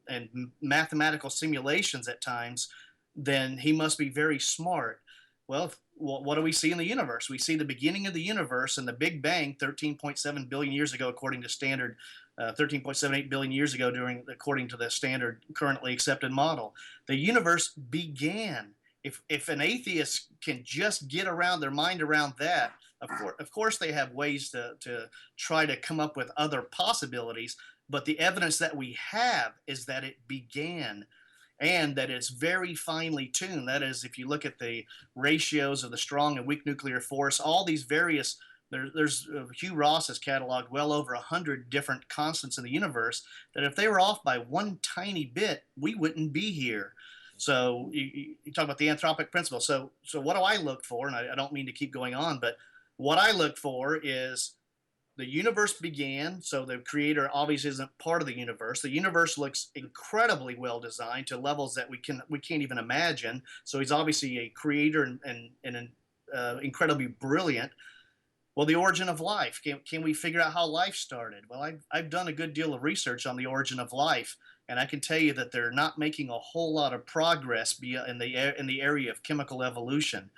mathematical simulations at times, then he must be very smart. Well, what do we see in the universe? We see the beginning of the universe and the Big Bang 13.7 billion years ago, according to standard, 13.78 billion years ago, according to the standard currently accepted model. The universe began. If an atheist can just get around their mind around that, of course they have ways to try to come up with other possibilities, but the evidence that we have is that it began, and that it's very finely tuned. That is, if you look at the ratios of the strong and weak nuclear force, all these various, there's Hugh Ross has cataloged well over 100 different constants in the universe, that if they were off by one tiny bit, we wouldn't be here. So you talk about the anthropic principle. So what do I look for? And I don't mean to keep going on, but what I look for is the universe began, so the creator obviously isn't part of the universe. The universe looks incredibly well designed to levels that we can't even imagine. So he's obviously a creator and incredibly brilliant. Well, the origin of life. Can we figure out how life started? Well, I've done a good deal of research on the origin of life, and I can tell you that they're not making a whole lot of progress in the area of chemical evolution.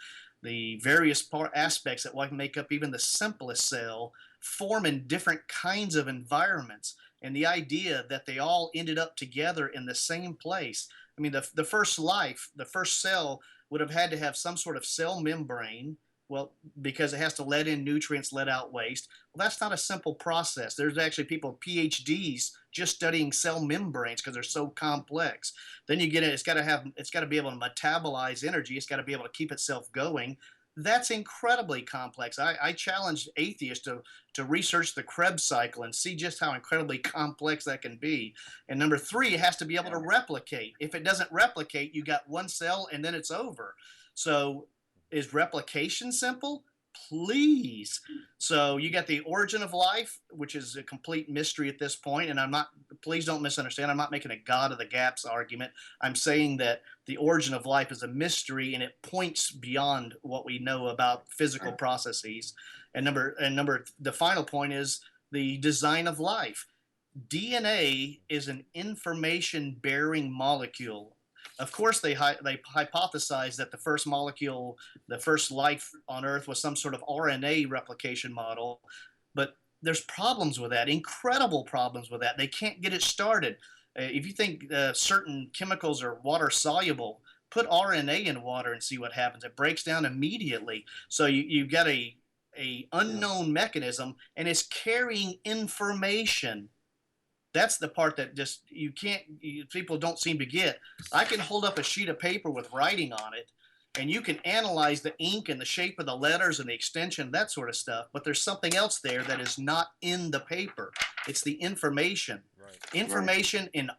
The various aspects that make up even the simplest cell form in different kinds of environments, and the idea that they all ended up together in the same place. I mean, the first cell would have had to have some sort of cell membrane, well, because it has to let in nutrients, let out waste. Well, that's not a simple process. There's actually people, PhDs, just studying cell membranes because they're so complex. Then you get it, it's got to be able to metabolize energy. It's got to be able to keep itself going. That's incredibly complex. I challenge atheists to research the Krebs cycle and see just how incredibly complex that can be. And number three, it has to be able to replicate. If it doesn't replicate, you got one cell and then it's over. So is replication simple? Please. So you got the origin of life, which is a complete mystery at this point. And please don't misunderstand. I'm not making a God of the gaps argument. I'm saying that the origin of life is a mystery and it points beyond what we know about physical processes. And the final point is the design of life. DNA is an information bearing molecule. Of course, they hypothesized that the first molecule, the first life on Earth, was some sort of RNA replication model, but there's problems with that, incredible problems with that. They can't get it started. If you think certain chemicals are water soluble, put RNA in water and see what happens. It breaks down immediately. So you've got a unknown mechanism, and it's carrying information. That's the part that people don't seem to get. I can hold up a sheet of paper with writing on it, and you can analyze the ink and the shape of the letters and the extension, that sort of stuff. But there's something else there that is not in the paper. It's the information. Right. Information in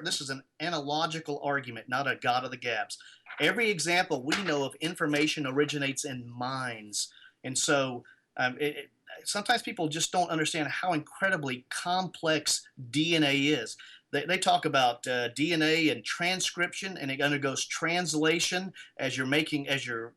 this is an analogical argument, not a God of the gaps. Every example we know of information originates in minds. And so sometimes people just don't understand how incredibly complex DNA is. They talk about DNA and transcription, and it undergoes translation as you're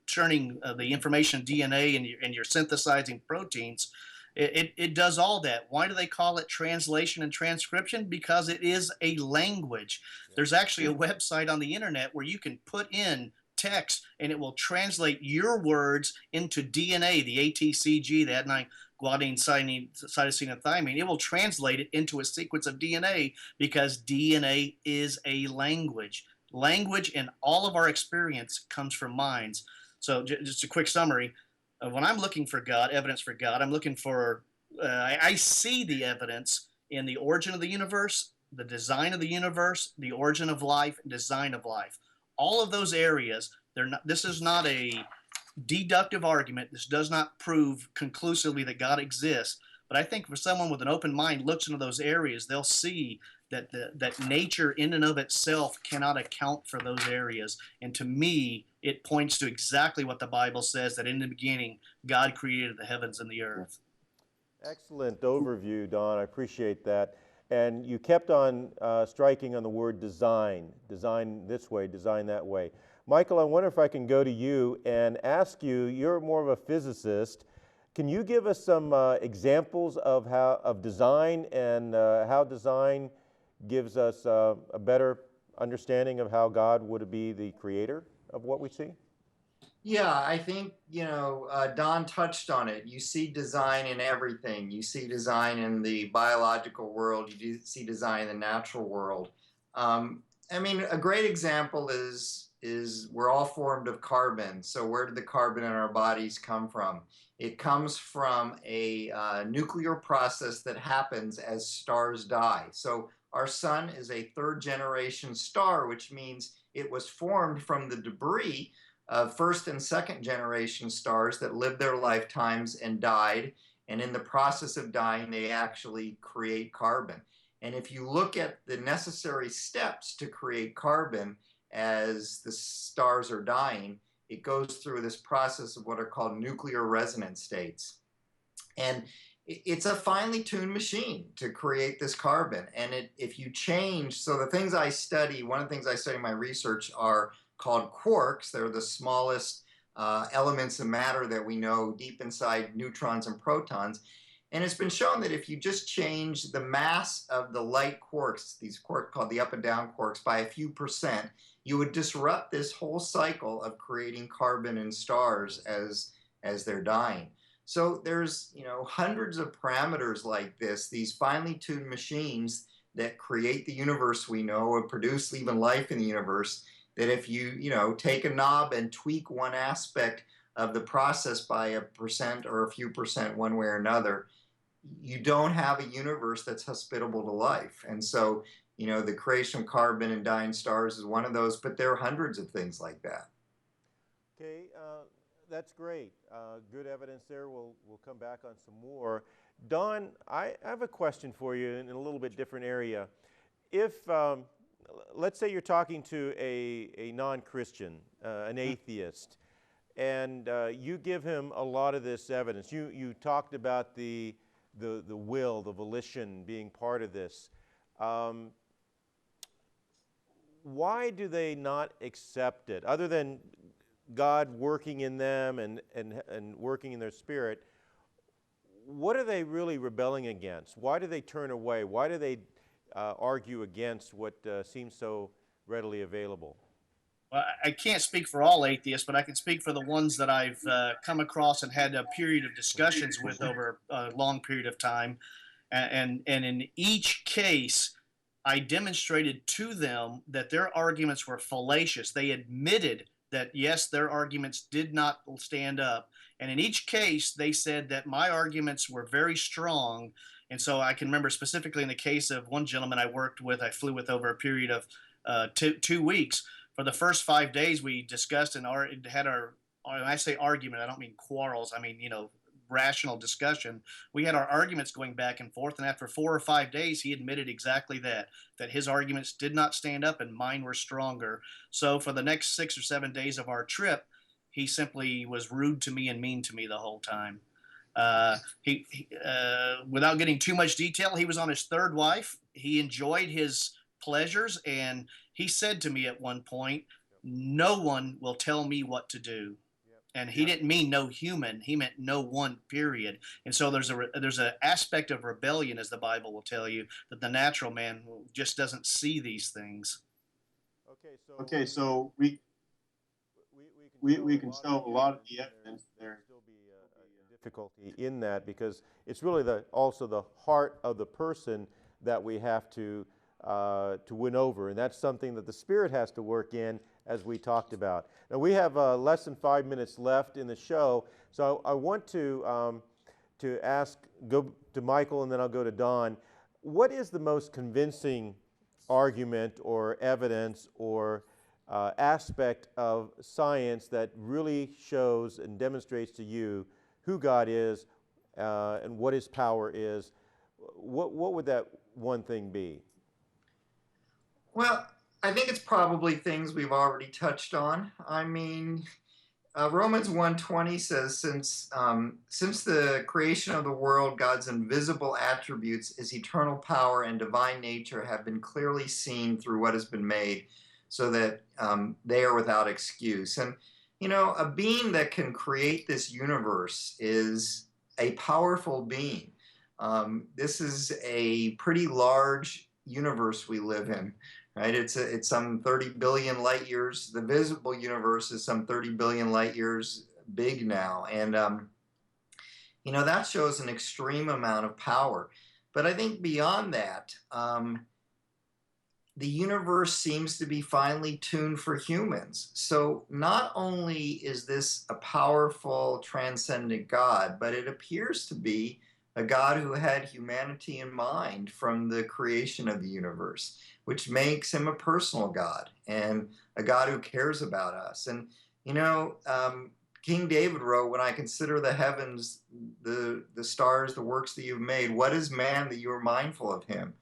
turning the information DNA and you're synthesizing proteins. It does all that. Why do they call it translation and transcription? Because it is a language. There's actually a website on the internet where you can put in text and it will translate your words into DNA, the ATCG, the adenine, guanine, cytosine, and thymine. It will translate it into a sequence of DNA because DNA is a language. Language in all of our experience comes from minds. So just a quick summary. When I'm looking for God, evidence for God, I'm looking for, I see the evidence in the origin of the universe, the design of the universe, the origin of life, design of life. All of those areas, this is not a deductive argument. This does not prove conclusively that God exists. But I think for someone with an open mind looks into those areas, they'll see that that nature in and of itself cannot account for those areas. And to me, it points to exactly what the Bible says, that in the beginning, God created the heavens and the earth. Excellent overview, Don. I appreciate that. And you kept on striking on the word design. Design this way, design that way. Michael, I wonder if I can go to you and ask you, you're more of a physicist. Can you give us some examples of design and how design gives us a better understanding of how God would be the creator of what we see? Yeah, I think, Don touched on it. You see design in everything. You see design in the biological world. You do see design in the natural world. I mean, a great example is we're all formed of carbon. So where did the carbon in our bodies come from? It comes from a nuclear process that happens as stars die. So our sun is a third generation star, which means it was formed from the debris of first and second generation stars that lived their lifetimes and died. And in the process of dying, they actually create carbon. And if you look at the necessary steps to create carbon as the stars are dying, it goes through this process of what are called nuclear resonance states. And it's a finely tuned machine to create this carbon. And if you change, so the things I study, one of the things I study in my research are called quarks. They're the smallest elements of matter that we know deep inside neutrons and protons. And it's been shown that if you just change the mass of the light quarks, these quarks called the up and down quarks, by a few percent, you would disrupt this whole cycle of creating carbon in stars as they're dying. So there's hundreds of parameters like this, these finely tuned machines that create the universe we know or produce even life in the universe, that if you take a knob and tweak one aspect of the process by a percent or a few percent one way or another, you don't have a universe that's hospitable to life. And so, the creation of carbon and dying stars is one of those, but there are hundreds of things like that. Okay, that's great. Good evidence there. We'll come back on some more. Don, I have a question for you in a little bit different area. If, let's say you're talking to a non-Christian, an atheist, and you give him a lot of this evidence. You talked about the will, the volition being part of this. Why do they not accept it? Other than God working in them and working in their spirit, what are they really rebelling against? Why do they turn away? Why do they argue against what seems so readily available? Well, I can't speak for all atheists, but I can speak for the ones that I've come across and had a period of discussions with over a long period of time. And in each case, I demonstrated to them that their arguments were fallacious. They admitted that, yes, their arguments did not stand up. And in each case, they said that my arguments were very strong. And so I can remember specifically in the case of one gentleman I worked with, I flew with over a period of 2 weeks. For the first 5 days, we discussed and had our, when I say argument, I don't mean quarrels. I mean, rational discussion. We had our arguments going back and forth. And after 4 or 5 days, he admitted exactly that his arguments did not stand up and mine were stronger. So for the next 6 or 7 days of our trip, he simply was rude to me and mean to me the whole time. Without getting too much detail, he was on his third wife. He enjoyed his pleasures, and he said to me at one point, "No one will tell me what to do." And he didn't mean no human; he meant no one. Period. And so there's an aspect of rebellion, as the Bible will tell you, that the natural man just doesn't see these things. Okay, so we can show a lot of the evidence there. Still be a difficulty in that, because it's really also the heart of the person that we have to win over, and that's something that the Spirit has to work in, as we talked about. Now we have less than 5 minutes left in the show, so I want to go to Michael, and then I'll go to Don. What is the most convincing argument or evidence or aspect of science that really shows and demonstrates to you who God is and what His power is? What would that one thing be? Well, I think it's probably things we've already touched on. I mean, Romans 1:20 says, since the creation of the world, God's invisible attributes, his eternal power and divine nature have been clearly seen through what has been made, so that they are without excuse. And, you know, a being that can create this universe is a powerful being. This is a pretty large universe we live in, right? It's some 30 billion light years. The visible universe is some 30 billion light years big now, and you know, that shows an extreme amount of power. But I think beyond that, the universe seems to be finely tuned for humans. So not only is this a powerful, transcendent God, but it appears to be a God who had humanity in mind from the creation of the universe, which makes him a personal God and a God who cares about us. And, you know, King David wrote, when I consider the heavens, the stars, the works that you've made, what is man that you are mindful of him?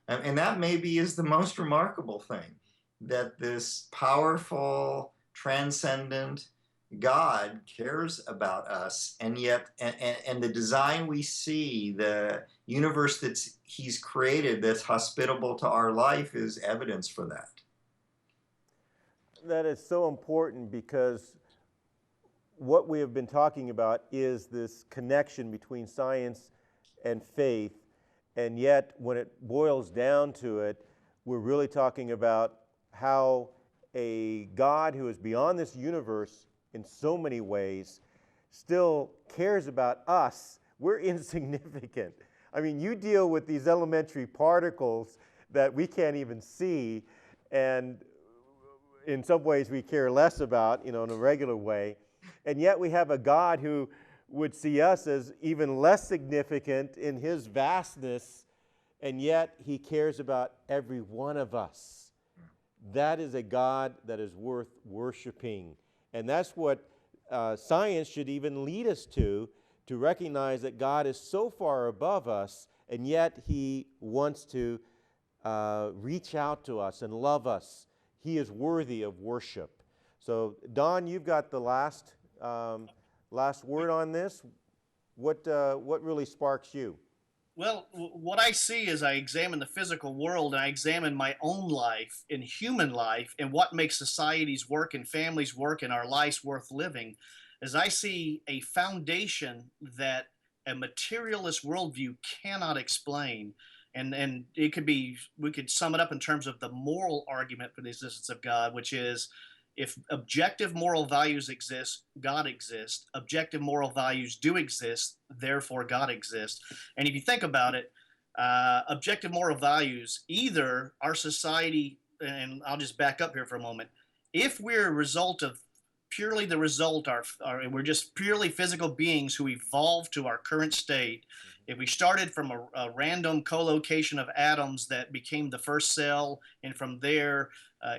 And that maybe is the most remarkable thing, that this powerful, transcendent God cares about us, and yet, and the design we see, the universe that he's created that's hospitable to our life is evidence for that. That is so important, because what we have been talking about is this connection between science and faith. And yet, when it boils down to it, we're really talking about how a God who is beyond this universe in so many ways still cares about us. We're insignificant. I mean, you deal with these elementary particles that we can't even see, and in some ways we care less about, you know, in a regular way. And yet we have a God who would see us as even less significant in his vastness, and yet he cares about every one of us. That is a God that is worth worshiping. And that's what science should even lead us to recognize that God is so far above us, and yet he wants to reach out to us and love us. He is worthy of worship. So, Don, you've got the last word on this. What really sparks you? Well, what I see as I examine the physical world and I examine my own life and human life and what makes societies work and families work and our lives worth living, is I see a foundation that a materialist worldview cannot explain. And it could be, we could sum it up in terms of the moral argument for the existence of God, which is, if objective moral values exist, God exists. Objective moral values do exist, therefore God exists. And if you think about it, objective moral values, either our society, and I'll just back up here for a moment, if we're a result of purely the result, we're just purely physical beings who evolved to our current state. If we started from a random collocation of atoms that became the first cell, and from there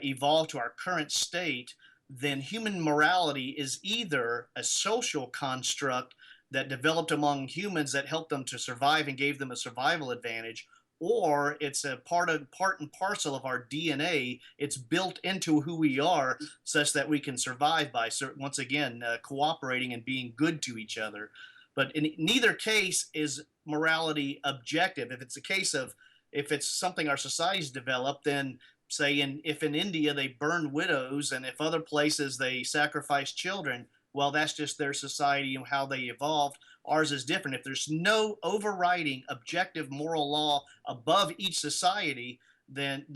evolved to our current state, then human morality is either a social construct that developed among humans that helped them to survive and gave them a survival advantage, or it's a part and parcel of our DNA. It's built into who we are, such that we can survive by, once again, cooperating and being good to each other. But in neither case is morality objective. If it's a case of, if it's something our society's developed, then say if in India they burn widows, and if other places they sacrifice children, well, that's just their society and how they evolved. Ours is different. If there's no overriding objective moral law above each society, then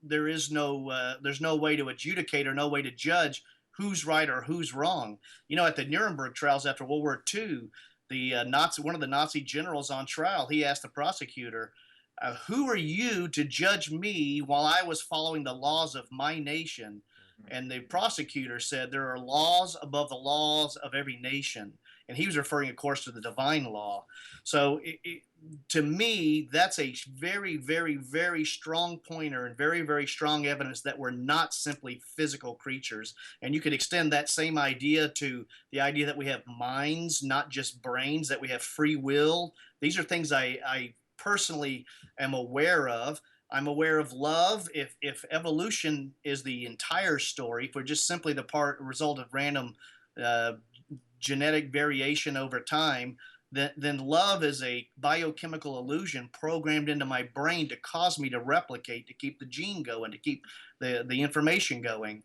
there's no way to adjudicate or no way to judge who's right or who's wrong. You know, at the Nuremberg trials after World War II, one of the Nazi generals on trial, he asked the prosecutor, who are you to judge me while I was following the laws of my nation? And the prosecutor said, there are laws above the laws of every nation. And he was referring, of course, to the divine law. So to me, that's a very, very, very strong pointer and very, very strong evidence that we're not simply physical creatures. And you could extend that same idea to the idea that we have minds, not just brains, that we have free will. These are things I personally am aware of. I'm aware of love. If evolution is the entire story, if we're just simply the result of random genetic variation over time, then love is a biochemical illusion programmed into my brain to cause me to replicate, to keep the gene going, to keep the information going.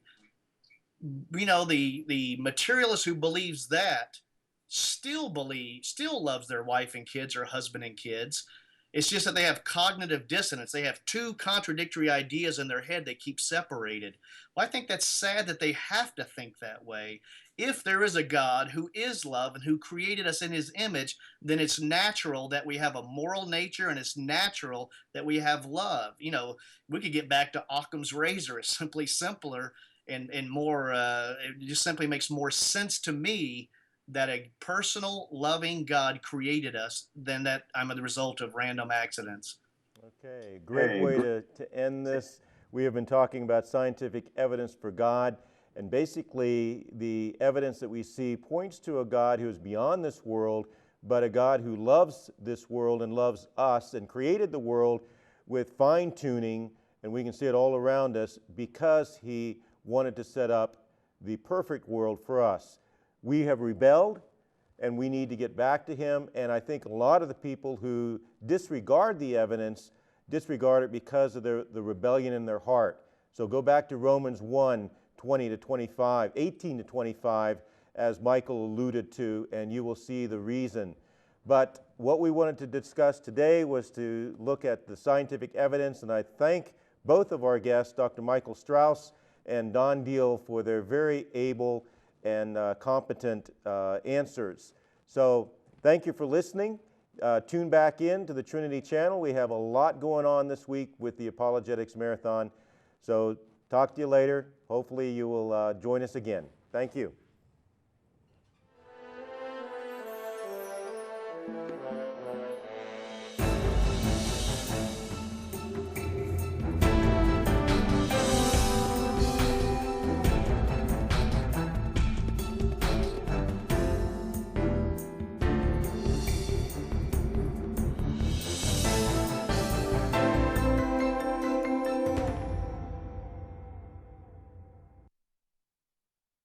You know, the materialist who believes that still loves their wife and kids or husband and kids. It's just that they have cognitive dissonance. They have two contradictory ideas in their head they keep separated. Well, I think that's sad that they have to think that way. If there is a God who is love and who created us in his image, then it's natural that we have a moral nature, and it's natural that we have love. You know, we could get back to Occam's razor. It's simply simpler and more, it just simply makes more sense to me that a personal, loving God created us than that I'm the result of random accidents. Okay, great way to end this. We have been talking about scientific evidence for God, and basically the evidence that we see points to a God who is beyond this world, but a God who loves this world and loves us and created the world with fine-tuning, and we can see it all around us because he wanted to set up the perfect world for us. We have rebelled, and we need to get back to him, and I think a lot of the people who disregard the evidence disregard it because of the rebellion in their heart. So go back to Romans 1, 20 to 25, 18 to 25, as Michael alluded to, and you will see the reason. But what we wanted to discuss today was to look at the scientific evidence, and I thank both of our guests, Dr. Michael Strauss and Don Deal, for their very able and competent answers. So thank you for listening. Tune back in to the Trinity Channel. We have a lot going on this week with the Apologetics Marathon. So talk to you later. Hopefully you will join us again. Thank you.